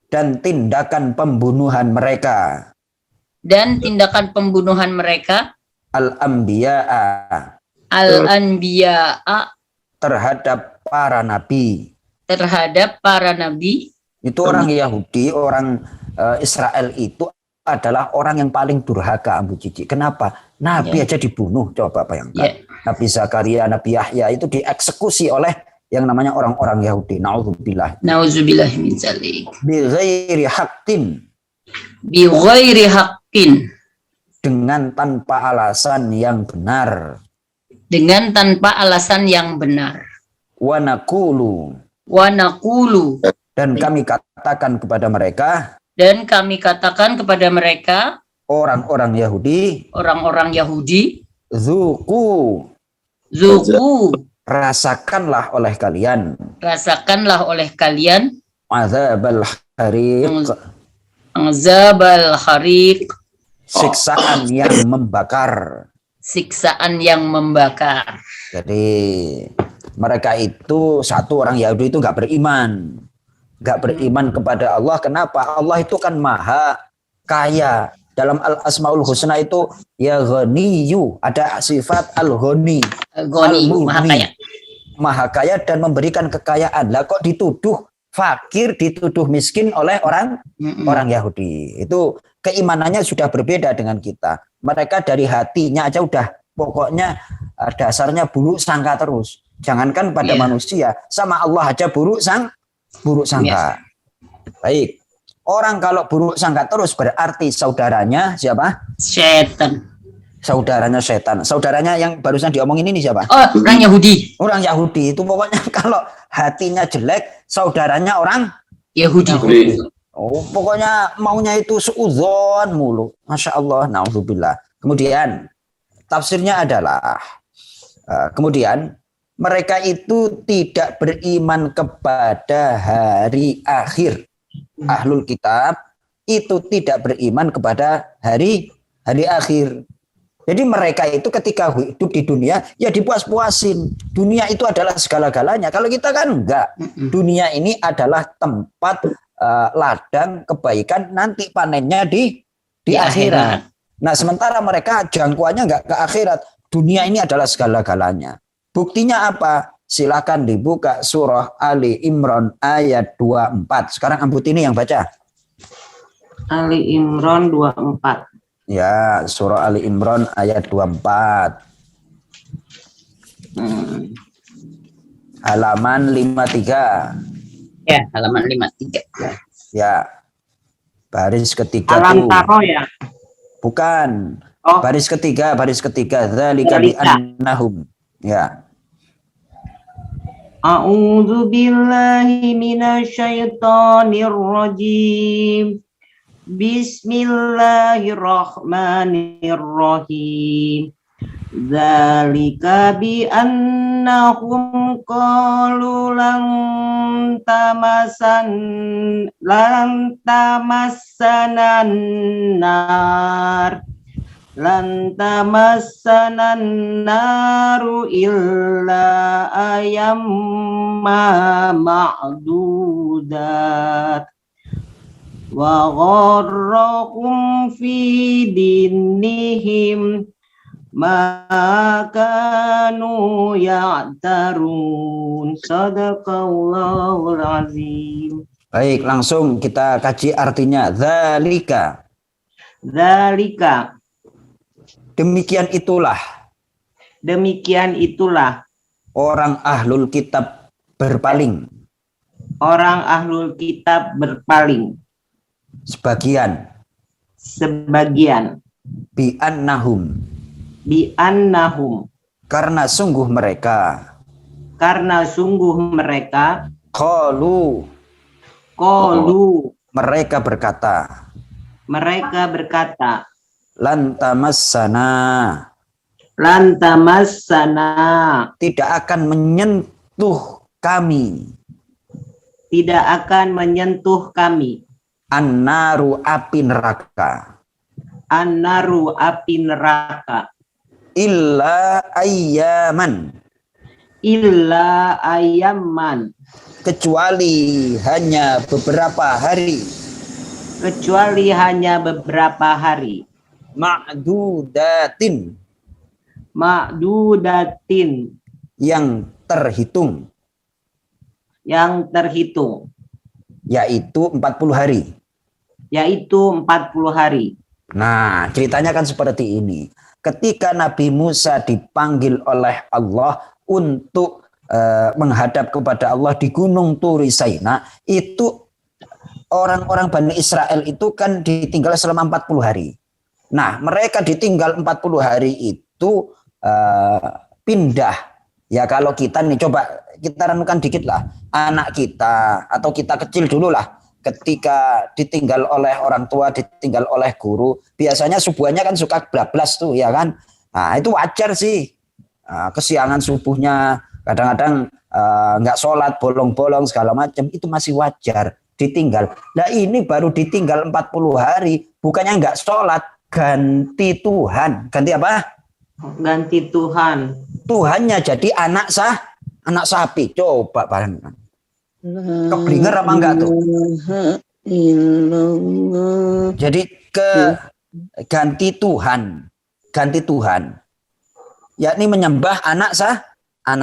Dan tindakan pembunuhan mereka. Al-anbiya'a. Terhadap para nabi. Itu orang Yahudi, orang Israel itu adalah orang yang paling durhaka, Ambu Cici. Kenapa? Nabi aja dibunuh, coba bayangkan. Nabi Zakaria, Nabi Yahya itu dieksekusi oleh yang namanya orang-orang Yahudi. Na'udzubillah. Nauzubillah min dzalik. Bighairi haqqin. Dengan tanpa alasan yang benar. Wa naqulu. Dan kami katakan kepada mereka. Orang-orang Yahudi. Zuku. Rasakanlah oleh kalian. Azabal hariq. Siksaan yang membakar. siksaan yang membakar. Jadi mereka itu satu orang Yahudi itu nggak beriman kepada Allah. Kenapa? Allah itu kan maha kaya. Dalam Al-Asmaul Husna itu ya Ghaniyu, ada sifat Al-Ghani, Goni, maha kaya. maha kaya dan memberikan kekayaan. Lah kok dituduh fakir, dituduh miskin oleh orang Yahudi. Itu keimanannya sudah berbeda dengan kita. Mereka dari hatinya aja udah pokoknya dasarnya buruk sangka terus. Jangankan pada manusia, sama Allah aja buruk sangka. Baik. Orang kalau buruk sangka terus berarti saudaranya siapa? Setan. Saudaranya setan. Saudaranya yang barusan diomongin ini siapa? Oh, orang Yahudi. Orang Yahudi itu pokoknya kalau hatinya jelek, saudaranya orang Yahudi. Oh, pokoknya maunya itu suudzon mulu. Masya Allah, naudzubillah. Kemudian tafsirnya adalah kemudian mereka itu tidak beriman kepada hari akhir. Ahlul kitab itu tidak beriman kepada hari akhir. Jadi mereka itu ketika hidup di dunia ya dipuas-puasin. Dunia itu adalah segala-galanya. Kalau kita kan enggak. Dunia ini adalah tempat ladang kebaikan, nanti panennya di akhirat. Nah, sementara mereka jangkauannya enggak ke akhirat. Dunia ini adalah segala-galanya. Buktinya apa? Silakan dibuka surah Ali Imran ayat 24. Sekarang Ambut ini yang baca. Ali Imran 24. Ya, surah Ali Imran ayat 24. Halaman 53. Ya, halaman 53. Ya. Baris ketiga Alam tuh. taro ya. Bukan. Oh. Baris ketiga. Dzalika bi annahum. Ya. A'udzu billahi minasyaitonir rajim. Bismillahirrahmanirrahim. Dzalika bi annahum qalu lan tamassanan nar naru illa ayyamma ma'dudat wa gharrakum fi dinihim ma kanu ya'tarun. Sadaqallahul azim. Baik, langsung kita kaji artinya. Dzalika. Demikian itulah orang ahlul kitab berpaling. Sebagian. Bi annahum. Karena sungguh mereka. Qalu. Mereka berkata. Lan tamassana. Tidak akan menyentuh kami. An-naru api neraka. Illa ayyaman. Kecuali hanya beberapa hari. Ma'dudatin. Yang terhitung. Yaitu 40 hari. Nah, ceritanya kan seperti ini. Ketika Nabi Musa dipanggil oleh Allah untuk menghadap kepada Allah di Gunung Turi Saina, itu orang-orang Bani Israel itu kan ditinggal selama 40 hari. Nah, mereka ditinggal 40 hari itu pindah. Ya kalau kita nih coba kita renungkan dikit lah. Anak kita atau kita kecil dulu lah. Ketika ditinggal oleh orang tua, ditinggal oleh guru, biasanya subuhannya kan suka bablas tuh, ya kan? Nah, itu wajar sih. Kesiangan subuhnya, kadang-kadang nggak sholat, bolong-bolong segala macam, itu masih wajar ditinggal. Nah, ini baru ditinggal 40 hari, bukannya nggak sholat, ganti Tuhan. Ganti apa? Ganti Tuhan. Tuhannya jadi anak sapi. Coba bayangkan. Keblinger apa enggak tuh? Jadi ganti Tuhan, yakni menyembah anak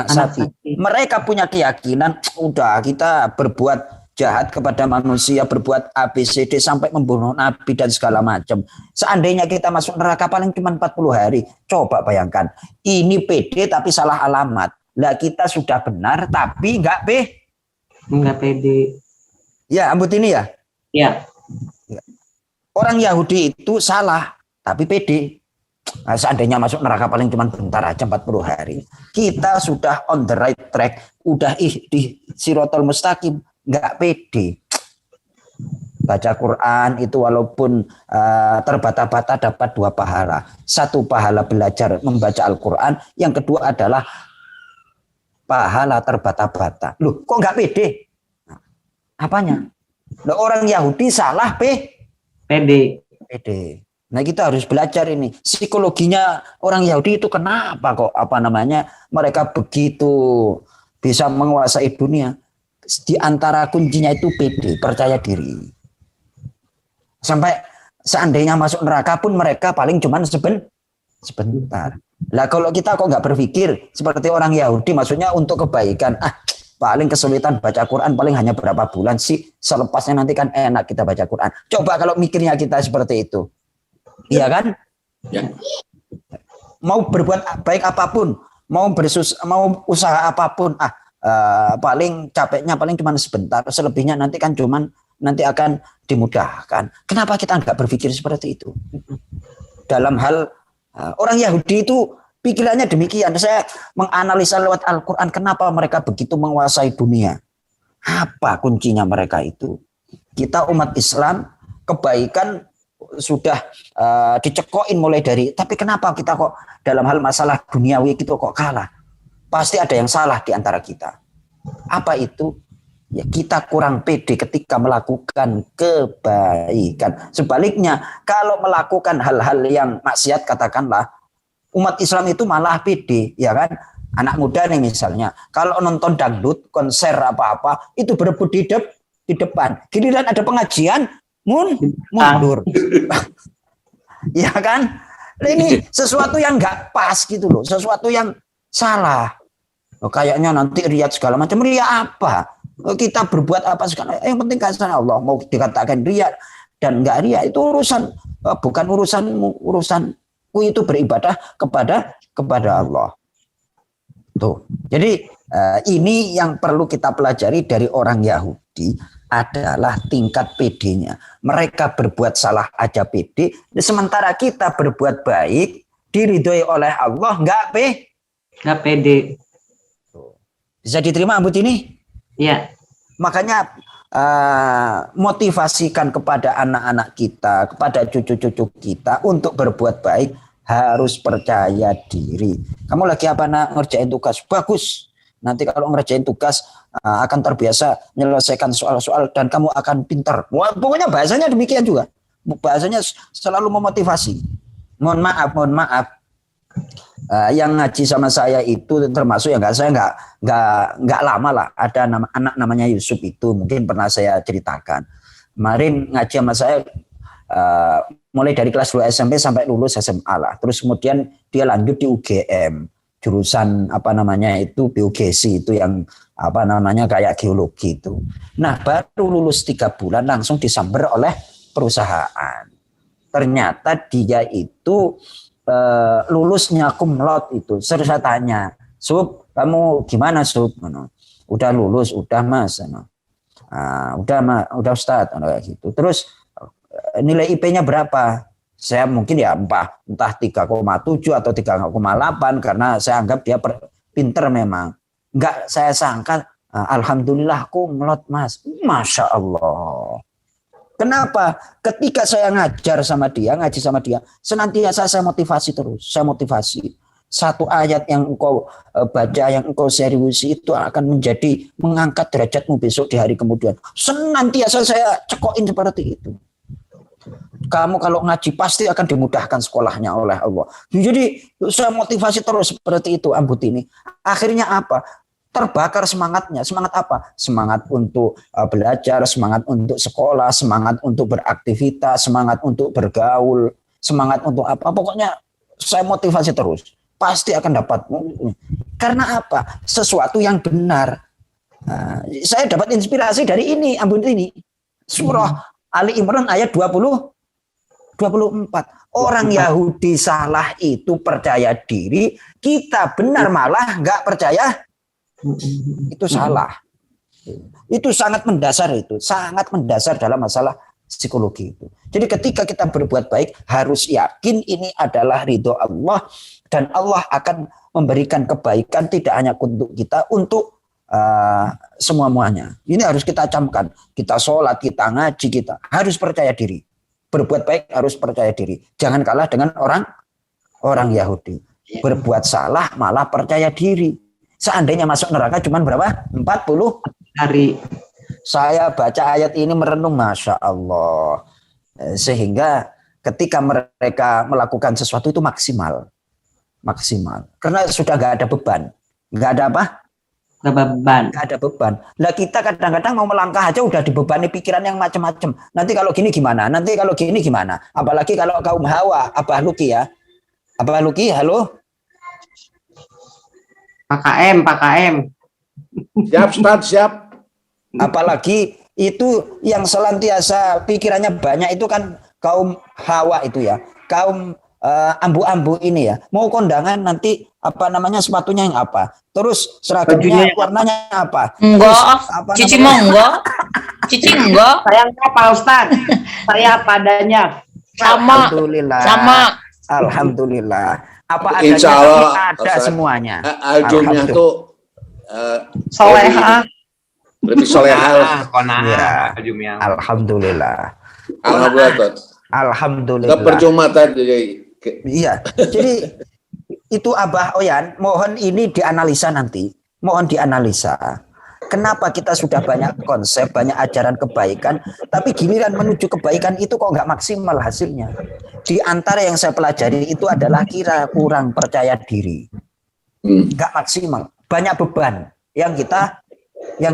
sapi. Mereka punya keyakinan, udah kita berbuat jahat kepada manusia, berbuat ABCD sampai membunuh Nabi dan segala macam. Seandainya kita masuk neraka paling cuma 40 hari. Coba bayangkan, ini PD tapi salah alamat. Lah kita sudah benar tapi enggak pede. Ya, ambut ini ya. Ya. Orang Yahudi itu salah tapi pede. Nah, seandainya masuk neraka paling cuma bentar aja 40 hari. Kita sudah on the right track, udah di Sirotol Mustaqim, nggak pede. Baca Quran itu walaupun terbata-bata dapat 2 pahala. 1 pahala belajar membaca Al-Quran, yang kedua adalah pahala terbata-bata. Loh, kok nggak pede? Apanya? Loh, orang Yahudi salah pede. Nah, kita harus belajar ini. Psikologinya orang Yahudi itu kenapa kok mereka begitu bisa menguasai dunia. Di antara kuncinya itu pede, percaya diri. Sampai seandainya masuk neraka pun mereka paling cuman sebentar. Lah kalau kita kok nggak berpikir seperti orang Yahudi, maksudnya untuk kebaikan, paling kesulitan baca Quran paling hanya berapa bulan sih, selepasnya nanti kan enak kita baca Quran. Coba kalau mikirnya kita seperti itu, iya kan? Ya. Mau berbuat baik apapun, mau usaha apapun, paling capeknya paling cuma sebentar, selebihnya nanti kan nanti akan dimudahkan. Kenapa kita nggak berpikir seperti itu? Dalam hal orang Yahudi itu pikirannya demikian. Saya menganalisa lewat Al-Quran kenapa mereka begitu menguasai dunia. Apa kuncinya mereka itu? Kita umat Islam kebaikan sudah dicekokin mulai dari, tapi kenapa kita kok dalam hal masalah duniawi gitu kok kalah? Pasti ada yang salah di antara kita. Apa itu? Ya, kita kurang pede ketika melakukan kebaikan. Sebaliknya, kalau melakukan hal-hal yang maksiat, katakanlah, umat Islam itu malah pede, ya kan? Anak muda nih misalnya, kalau nonton dangdut, konser apa-apa, itu berebut di depan. Giliran ada pengajian, mundur. Ya kan? Ini sesuatu yang nggak pas gitu loh, sesuatu yang salah. Kayaknya nanti riak segala macam. Riak apa? Kita berbuat apa sekarang, yang penting kasih Allah. Mau dikatakan riak dan enggak riak itu bukan urusanku, itu beribadah kepada Allah. Tuh. Jadi ini yang perlu kita pelajari dari orang Yahudi adalah tingkat PD-nya. Mereka berbuat salah aja PD, sementara kita berbuat baik diridhoi oleh Allah enggak pede. Bisa diterima ambut ini? Ya. Makanya motivasikan kepada anak-anak kita, kepada cucu-cucu kita untuk berbuat baik, harus percaya diri. Kamu lagi ngerjain tugas? Bagus. Nanti kalau ngerjain tugas akan terbiasa menyelesaikan soal-soal dan kamu akan pintar. Pokoknya bahasanya demikian juga. Bahasanya selalu memotivasi. Mohon maaf. Yang ngaji sama saya itu termasuk saya nggak lama lah. Ada anak namanya Yusuf itu, mungkin pernah saya ceritakan. Kemarin ngaji sama saya mulai dari kelas 2 SMP sampai lulus SMA lah. Terus kemudian dia lanjut di UGM, jurusan BUGC itu yang kayak geologi itu. Nah, baru lulus 3 bulan langsung disamber oleh perusahaan. Ternyata dia itu lulusnya cum laude itu. Saya tanya, Sub, kamu gimana Sub? Udah lulus, udah Mas. Udah Ustaz, gitu. Terus nilai IP-nya berapa? Saya mungkin ya entah 3,7 atau 3,8 karena saya anggap dia pinter memang. Enggak, saya sangka alhamdulillah cum laude Mas. Masya Allah. Kenapa? Ketika saya ngaji sama dia, senantiasa saya motivasi terus. Saya motivasi. Satu ayat yang engkau baca, yang engkau seriusi itu akan mengangkat derajatmu besok di hari kemudian. Senantiasa saya cekokin seperti itu. Kamu kalau ngaji pasti akan dimudahkan sekolahnya oleh Allah. Jadi saya motivasi terus seperti itu Ambut ini. Akhirnya apa? Terbakar semangatnya. Semangat apa? Semangat untuk belajar, semangat untuk sekolah, semangat untuk beraktivitas, semangat untuk bergaul, semangat untuk apa? Pokoknya saya motivasi terus. Pasti akan dapat. Karena apa? Sesuatu yang benar. Saya dapat inspirasi dari ini, Ambut ini. Surah Ali Imran ayat 24. Orang Yahudi salah itu percaya diri, kita benar malah nggak percaya, itu salah. Itu sangat mendasar, itu sangat mendasar dalam masalah psikologi itu. Jadi ketika kita berbuat baik harus yakin ini adalah ridho Allah dan Allah akan memberikan kebaikan tidak hanya untuk kita, untuk semuanya. Ini harus kita camkan. Kita sholat, kita ngaji, kita harus percaya diri. Berbuat baik harus percaya diri. Jangan kalah dengan orang Yahudi. Berbuat salah malah percaya diri. Seandainya masuk neraka cuma berapa? 40 hari. Saya baca ayat ini merenung, Masya Allah. Sehingga ketika mereka melakukan sesuatu itu maksimal. Karena sudah nggak ada beban. Nggak ada apa? Nggak ada beban. Lah kita kadang-kadang mau melangkah aja udah dibebani pikiran yang macam-macam. Nanti kalau gini gimana? Nanti kalau gini gimana? Apalagi kalau kaum Hawa, Abah Luki ya. Abah Luki, halo? Pak KM. Siap, Ustaz, siap. Apalagi itu yang selantiasa pikirannya banyak itu kan kaum Hawa itu ya. Kaum ambu-ambu ini ya. Mau kondangan nanti apa namanya sepatunya yang apa? Terus seragamnya warnanya apa? Enggak. Cici mau enggak? Cici enggak? Saya enggak Pak Ustaz. Saya padanya. Sama. Alhamdulillah. Sama. Alhamdulillah. Apa adanya Insya Allah ada Ustaz, semuanya. Aljumnya tuh Soleha. lebih soleha. Ya. Alhamdulillah. Alhamdulillah. Alhamdulillah. Percuma tadi. Iya. Jadi itu Abah Oyan, mohon ini dianalisa nanti. Mohon dianalisa. Kenapa kita sudah banyak konsep, banyak ajaran kebaikan, tapi giliran menuju kebaikan itu kok nggak maksimal hasilnya. Di antara yang saya pelajari itu adalah kurang percaya diri. Nggak maksimal. Banyak beban yang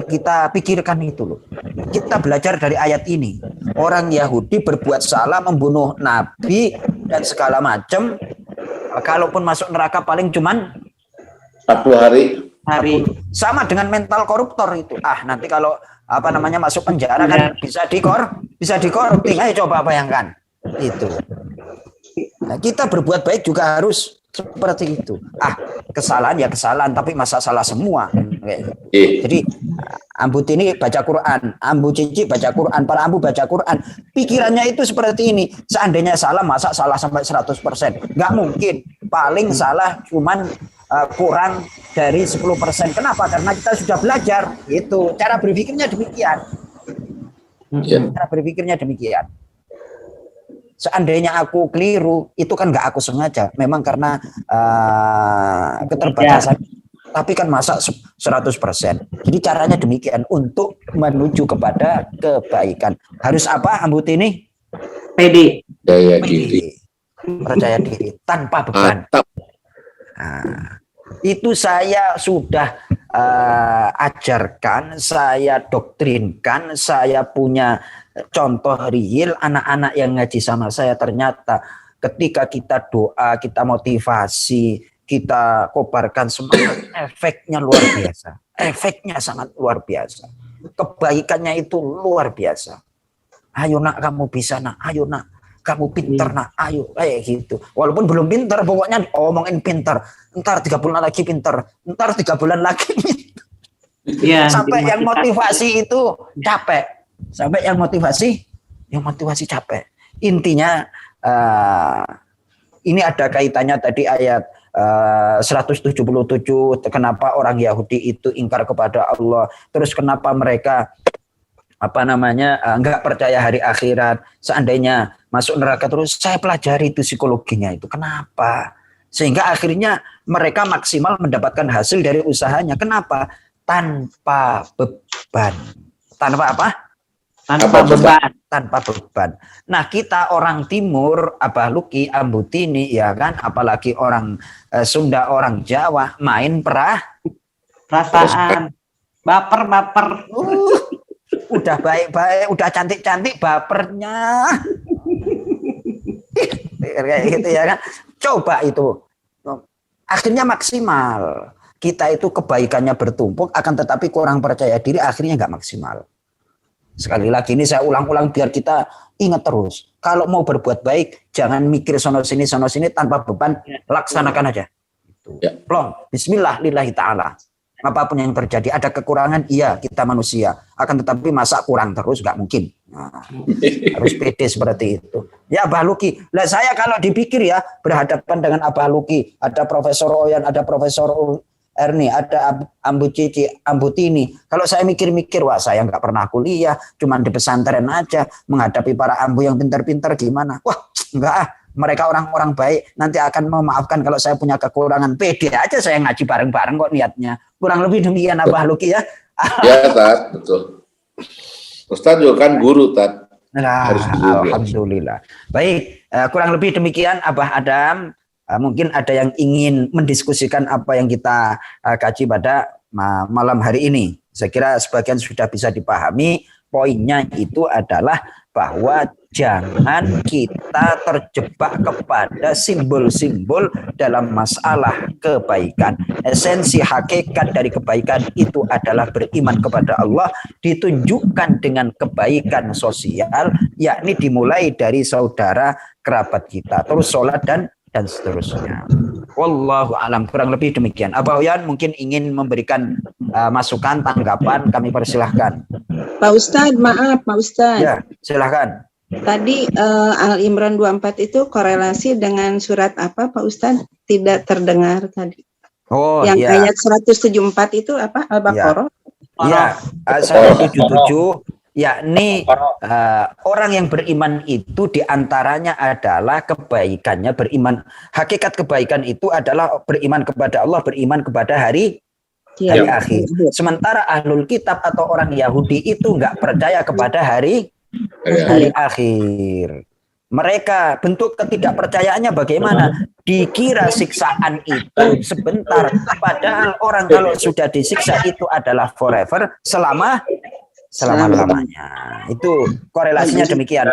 kita pikirkan itu loh. Kita belajar dari ayat ini. Orang Yahudi berbuat salah, membunuh Nabi dan segala macam. Kalaupun masuk neraka paling cuman 40 hari. Sama dengan mental koruptor itu. Nanti kalau apa namanya masuk penjara kan bisa dikorupsi. Ayo coba bayangkan itu. Nah, kita berbuat baik juga harus seperti itu. Kesalahan ya kesalahan, tapi masa salah semua. Jadi Ambut ini baca Quran, Ambu Cici baca Quran, para Ambu baca Quran. Pikirannya itu seperti ini. Seandainya salah, masa salah sampai 100%? Nggak mungkin. Paling salah cuman kurang dari 10%. Kenapa? Karena kita sudah belajar. Itu cara berpikirnya demikian. Cara berpikirnya demikian. Seandainya aku keliru, itu kan nggak aku sengaja. Memang karena keterbatasan. Tapi kan masa 100%. Jadi caranya demikian untuk menuju kepada kebaikan. Harus apa Ambut ini? PD. Percaya diri tanpa beban. Itu saya sudah ajarkan, saya doktrinkan, saya punya contoh real anak-anak yang ngaji sama saya. Ternyata ketika kita doa, kita motivasi, kita kobarkan semangat, efeknya luar biasa. Efeknya sangat luar biasa. Kebaikannya itu luar biasa. Ayo nak, kamu bisa nak. Ayo nak, kamu pinter nak. Ayo, kayak gitu. Walaupun belum pinter, pokoknya omongin pinter. Ntar 3 bulan lagi pinter. Ntar 3 bulan lagi pinter. Sampai yang motivasi itu capek. Sampai yang motivasi capek. Intinya ini ada kaitannya tadi ayat 177, kenapa orang Yahudi itu ingkar kepada Allah, terus kenapa mereka enggak percaya hari akhirat, seandainya masuk neraka terus. Saya pelajari itu psikologinya itu kenapa, sehingga akhirnya mereka maksimal mendapatkan hasil dari usahanya. Kenapa? Tanpa beban. Tanpa apa? Tanpa Apa, beban. tanpa beban. Nah, kita orang Timur, Abah Luki, Ambutini, ya kan, apalagi orang Sunda, orang Jawa, main Perasaan. Baper. udah baik-baik, udah cantik-cantik, bapernya. Kayak gitu ya kan. Coba itu. Akhirnya maksimal. Kita itu kebaikannya bertumpuk, akan tetapi kurang percaya diri, akhirnya nggak maksimal. Sekali lagi ini saya ulang-ulang biar kita ingat terus. Kalau mau berbuat baik, jangan mikir sono sini tanpa beban, laksanakan aja. Ya. Plong, bismillah lillahi ta'ala. Apapun yang terjadi, ada kekurangan, iya kita manusia. Akan tetapi masa kurang terus, nggak mungkin. Nah, harus pede seperti itu. Ya Abah Luki, lah saya kalau dipikir ya, berhadapan dengan Abah Luki, ada Profesor Oyan, ada Profesor Erni, ada Ambu Cici, Ambu Tini. Kalau saya mikir-mikir, wah saya nggak pernah kuliah, cuman di pesantren aja, menghadapi para ambu yang pintar-pintar gimana? Wah, enggak ah. Mereka orang-orang baik, nanti akan memaafkan kalau saya punya kekurangan. Pede aja saya ngaji bareng-bareng kok niatnya. Kurang lebih demikian Abah Luki ya. Ya, Tat, betul. Ustaz juga kan guru, Tat. Nah, Harus guru. alhamdulillah. Baik, kurang lebih demikian Abah Adam. Mungkin ada yang ingin mendiskusikan apa yang kita kaji pada malam hari ini. Saya kira sebagian sudah bisa dipahami. Poinnya itu adalah bahwa jangan kita terjebak kepada simbol-simbol dalam masalah kebaikan. Esensi hakikat dari kebaikan itu adalah beriman kepada Allah, ditunjukkan dengan kebaikan sosial, yakni dimulai dari saudara kerabat kita, terus sholat dan seterusnya. Wallahu alam, kurang lebih demikian. Abah Oyan mungkin ingin memberikan masukan, tanggapan, kami persilahkan. Pak Ustadz, maaf Pak Ustadz. Ya, silahkan. Tadi Al-Imran 24 itu korelasi dengan surat apa Pak Ustadz? Tidak terdengar tadi. Oh, yang ya. ayat 174 itu apa? Al-Baqarah? Ya, 177, yakni orang yang beriman itu diantaranya adalah kebaikannya beriman. Hakikat kebaikan itu adalah beriman kepada Allah, beriman kepada hari akhir. Sementara ahlul kitab atau orang Yahudi itu nggak percaya kepada hari akhir. Mereka bentuk ketidakpercayaannya bagaimana? Dikira siksaan itu sebentar, padahal orang kalau sudah disiksa itu adalah forever, selama-lamanya. Itu korelasinya demikian,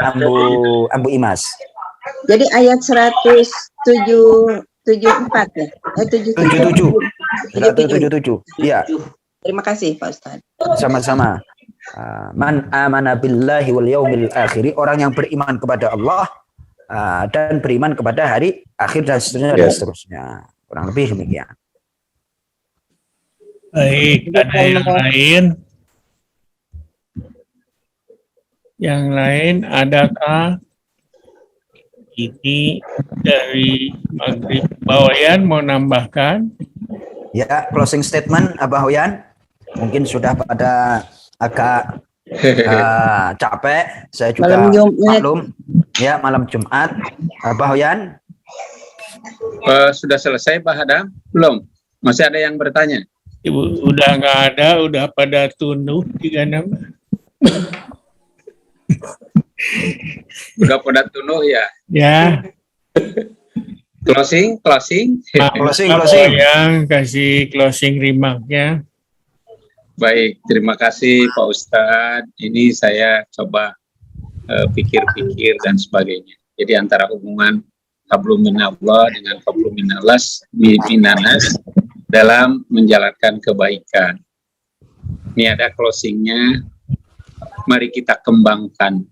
Ambu Imas. Jadi ayat 174 ya? 177. Iya. Terima kasih Pak Ustadz. Sama-sama. Man amana billahi wal yaumil akhir, orang yang beriman kepada Allah dan beriman kepada hari akhir dan seterusnya. Kurang lebih demikian. Baik, ada yang lain? Yang lain adakah? Ini dari Maghrib. Pak Oyan mau nambahkan? Ya, closing statement Abah Oyan. Mungkin sudah pada agak capek. Saya juga maklum. Ya, malam Jumat. Abah Oyan. Sudah selesai Pak Adam? Belum? Masih ada yang bertanya? Ibu udah nggak ada, udah pada tunduk 36. Udah pada tunuh ya? Ya. Closing. Closing. Yang kasih closing remark-nya. Baik, terima kasih Pak Ustadz. Ini saya coba pikir-pikir dan sebagainya. Jadi antara hubungan hablum minallah dengan hablum minanas dalam menjalankan kebaikan. Ini ada closingnya. Mari kita kembangkan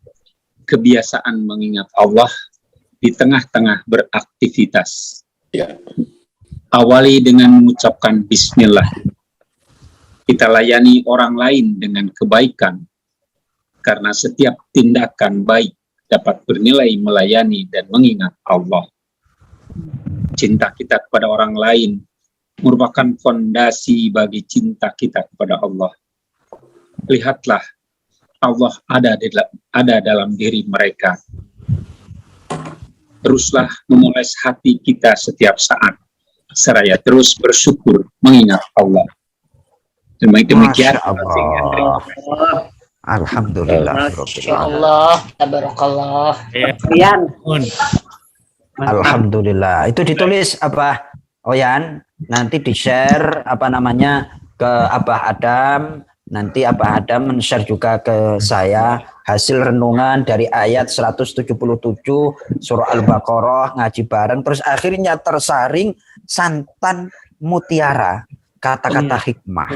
kebiasaan mengingat Allah di tengah-tengah beraktivitas. Ya. Awali dengan mengucapkan bismillah. Kita layani orang lain dengan kebaikan, karena setiap tindakan baik dapat bernilai melayani dan mengingat Allah. Cinta kita kepada orang lain merupakan fondasi bagi cinta kita kepada Allah. Lihatlah, Allah ada dalam diri mereka. Teruslah memoles hati kita setiap saat, seraya terus bersyukur mengingat Allah. Demikian. Alhamdulillah. Masya Allah, tabarakallah. Yan. Alhamdulillah. Itu ditulis apa, Oyan? Nanti di-share apa namanya ke Abah Adam. Nanti Abah Adam men-share juga ke saya hasil renungan dari ayat 177 surah Al-Baqarah, ngaji bareng. Terus akhirnya tersaring santan mutiara, kata-kata hikmah.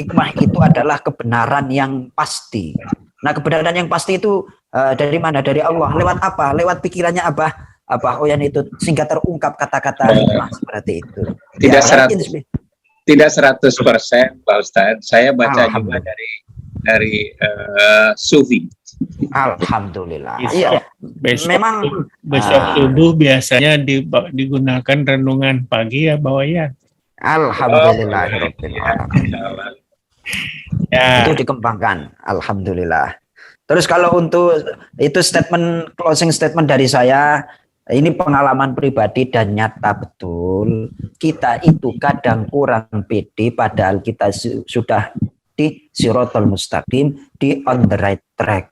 Hikmah itu adalah kebenaran yang pasti. Nah, kebenaran yang pasti itu dari mana? Dari Allah. Lewat apa? Lewat pikirannya Abah Oyan itu, sehingga terungkap kata-kata hikmah seperti itu. Tidak Ya, 100% Pak Ustadz. Saya baca juga dari Sufi. Alhamdulillah. Iya. Iya. Memang Besok subuh biasanya digunakan renungan pagi ya, Bawayan. Alhamdulillah. Ya. Itu dikembangkan. Alhamdulillah. Terus kalau untuk itu closing statement dari saya, ini pengalaman pribadi dan nyata betul. Kita itu kadang kurang pede padahal kita sudah di Shiratal Mustaqim, di on the right track.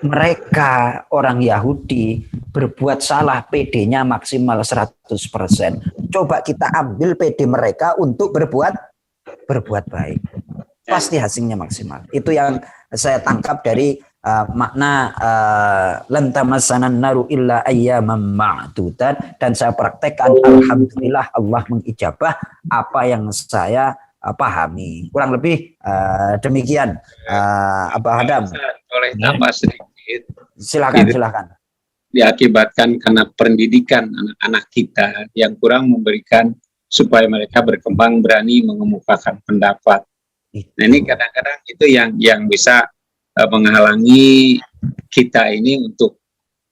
Mereka orang Yahudi berbuat salah, PD-nya maksimal 100%. Coba kita ambil PD mereka untuk berbuat baik. Pasti hasilnya maksimal. Itu yang saya tangkap dari makna lan tamassanan naru illa ayyaman ma'dudat, dan saya praktekkan. Alhamdulillah Allah mengijabah apa yang saya pahami. Kurang lebih demikian. Abah Adam. Boleh tambah sedikit. Silakan. Diakibatkan karena pendidikan anak-anak kita yang kurang memberikan supaya mereka berkembang berani mengemukakan pendapat. Nah, ini kadang-kadang itu yang bisa menghalangi kita ini untuk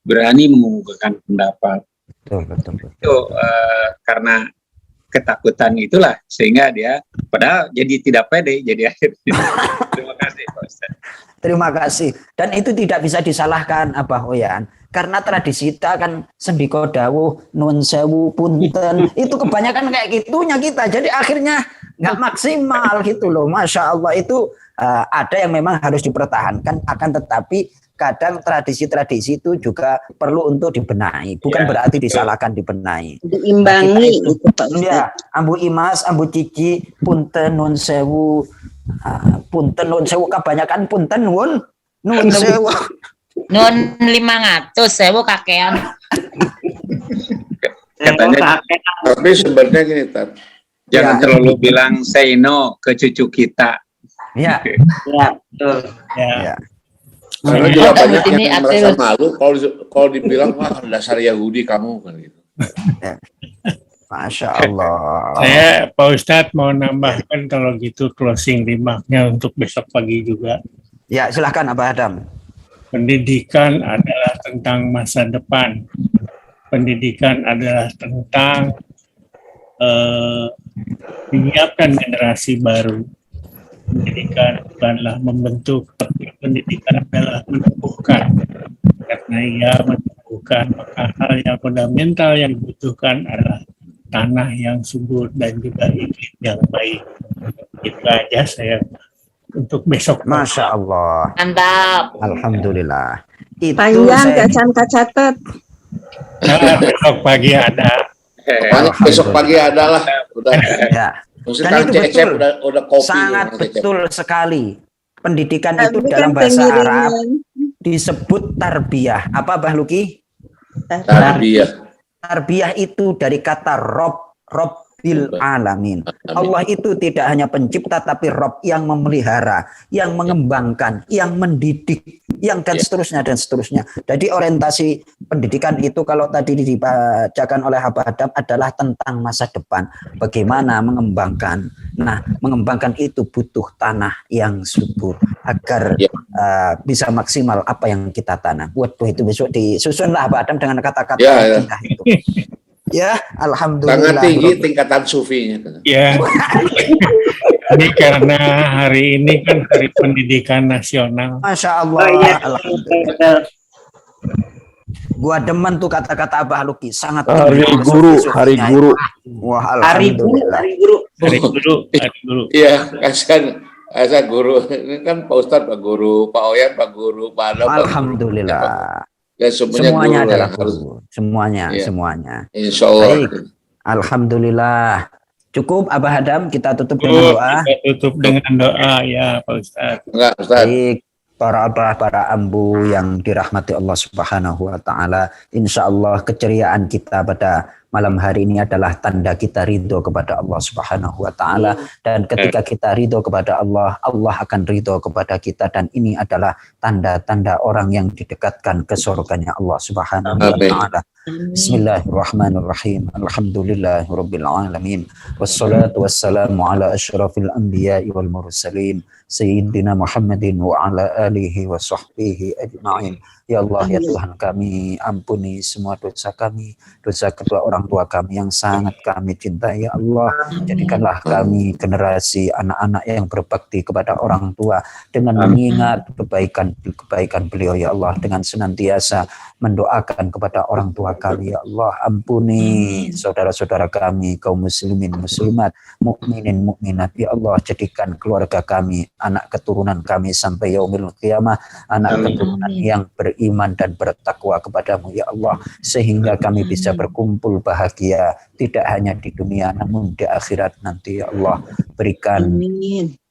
berani mengemukakan pendapat. Betul. Itu karena ketakutan itulah sehingga dia padahal jadi tidak pede jadi akhirnya. Terima kasih Pak Ustaz. Terima kasih. Dan itu tidak bisa disalahkan Abah Oyan, karena tradisi kita kan sendiko dawuh nun sewu punten itu kebanyakan kayak gitunya kita, jadi akhirnya nggak maksimal gitu loh. Masya Allah, itu ada yang memang harus dipertahankan, akan tetapi kadang tradisi-tradisi itu juga perlu untuk dibenahi, bukan berarti disalahkan, dibenahi. Diimbangi itu Pak Ustaz. Ya, ambu Imas, ambu Cici, punten nun sewu, kebanyakan punten nun sewu. Nun 500 sewu kakean. Katanya Tapi sebenarnya gini, Tat. jangan Ya. terlalu bilang say no ke cucu kita. Ya, Ya, betul. Ya. Karena juga Oh, banyak ini yang merasa ateis. malu kalau dibilang wah dasar Yahudi kamu kan gitu. Masya Allah. Saya Pak Ustadz mau nambahkan kalau gitu closing remark-nya untuk besok pagi juga. Ya, silakan Abah Adam. Pendidikan adalah tentang masa depan. Pendidikan adalah tentang menyiapkan generasi baru. Pendidikan bukanlah membentuk, tapi pendidikan adalah menumbuhkan. Karena ia menumbuhkan, maka hal yang fundamental yang dibutuhkan adalah tanah yang subur dan juga iklim yang baik. Itu aja saya untuk besok. Masya Allah. Mantap. Alhamdulillah. Itu Panjang saya- cacat. Nah, besok pagi ada. Pokoknya besok pagi adalah udah. Ya. Maksudnya Dan kan itu Cecep betul. udah kopi. Sangat Kang Cecep. betul sekali. Pendidikan Tapi itu kan dalam bahasa Arab pengiringan. disebut tarbiyah. Apa Bah Luki? Tarbiyah. Tarbiyah itu dari kata Robbil alamin. Allah itu tidak hanya pencipta, tapi Rob yang memelihara, yang mengembangkan, yang mendidik, yang dan seterusnya dan seterusnya. Jadi orientasi pendidikan itu kalau tadi dibacakan oleh Abah Adam adalah tentang masa depan. Bagaimana mengembangkan. Nah, mengembangkan itu butuh tanah yang subur agar bisa maksimal apa yang kita tanam. Waduh, itu besok disusunlah Abah Adam dengan kata-kata Ya. indah itu. Ya, alhamdulillah. Sangat tinggi tingkatan sufinya. Ya, ini karena hari ini kan Hari Pendidikan Nasional. Masya Allah. Oh iya, Alhamdulillah. betul. Gua demen tuh kata-kata Abah Luki, sangat Hari tinggi guru, filosofinya hari itu. guru. Wah, Hari guru, alhamdulillah. hari guru. Hari guru. Iya, kasihan Saya guru, ini kan Pak Ustadz Pak Guru, Pak Oyan Pak Guru, Pak Adam Pak Guru. Alhamdulillah. Ya, semuanya Semuanya guru adalah ya, harus. guru. Semuanya, Iya. semuanya. Insya Allah. Baik. Alhamdulillah. Cukup Abah Adam, kita tutup dengan doa. Kita tutup dengan doa ya Pak Ustadz. Enggak, Ustaz. Baik, para abah, para ambu yang dirahmati Allah Subhanahu wa taala. Insyaallah keceriaan kita pada malam hari ini adalah tanda kita ridho kepada Allah Subhanahu wa taala, dan ketika kita ridho kepada Allah, Allah akan ridho kepada kita, dan ini adalah tanda-tanda orang yang didekatkan ke surganya Allah Subhanahu wa Amin. taala. Bismillahirrahmanirrahim. Alhamdulillahirabbil alamin. Wassalatu wassalamu ala asyrafil anbiya'i wal mursalin sayyidina Muhammadin wa ala alihi wa sahbihi ajma'in. Ya Allah, ya Tuhan kami, ampuni semua dosa kami, dosa kedua orang tua kami yang sangat kami cintai. Ya Allah, jadikanlah kami generasi anak-anak yang berbakti kepada orang tua dengan mengingat kebaikan beliau. Ya Allah, dengan senantiasa mendoakan kepada orang tua kami. Ya Allah, ampuni saudara-saudara kami, kaum muslimin muslimat, mukminin mukminat. Ya Allah, jadikan keluarga kami, anak keturunan kami sampai yaumil qiyamah, anak keturunan yang beriman dan bertakwa kepadamu. Ya Allah, sehingga kami bisa berkumpul bahagia tidak hanya di dunia namun di akhirat nanti. Ya Allah, berikan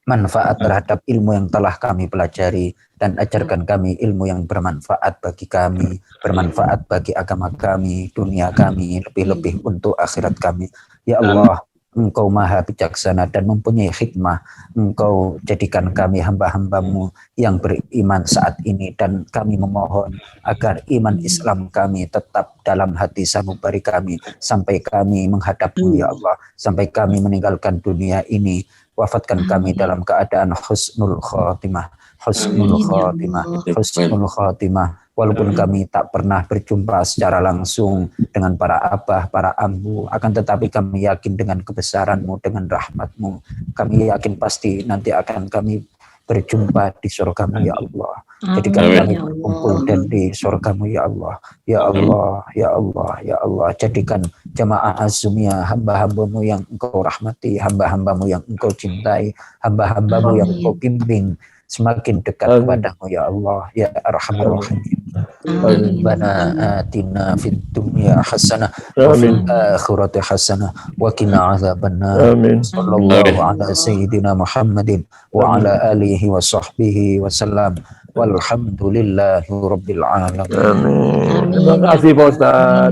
manfaat terhadap ilmu yang telah kami pelajari, dan ajarkan kami ilmu yang bermanfaat bagi kami, bermanfaat bagi agama kami, dunia kami, lebih-lebih untuk akhirat kami. Ya Allah, Engkau maha bijaksana dan mempunyai hikmah. Engkau jadikan kami hamba-hambamu yang beriman saat ini, dan kami memohon agar iman Islam kami tetap dalam hati sanubari kami sampai kami menghadapmu. Ya Allah, sampai kami meninggalkan dunia ini. Wafatkan kami dalam keadaan husnul khotimah, husnul khotimah, husnul khotimah. Walaupun kami tak pernah berjumpa secara langsung dengan para abah, para ambu, akan tetapi kami yakin dengan kebesaran-Mu, dengan rahmat-Mu, kami yakin pasti nanti akan kami berjumpa di surga-Mu. Ya Allah, jadikan kami berkumpul dan di surga-Mu. Ya Allah, ya Allah, ya Allah, ya Allah, jadikan jamaah Azumiyah hamba-hambamu yang Engkau rahmati, hamba-hambamu yang Engkau cintai, hamba-hambamu yang Engkau bimbing semakin dekat kepadamu. Ya Allah, ya Arhamar Rahimin. Rabbana atina fid dunya hasanah wa fil akhirati hasanah wa qina adzabannar. Sallallahu ala sayyidina Muhammadin wa ala alihi wa sahbihi wa sallam. Walhamdulillahi rabbil alamin. Amin. Terima kasih Pak Ustaz.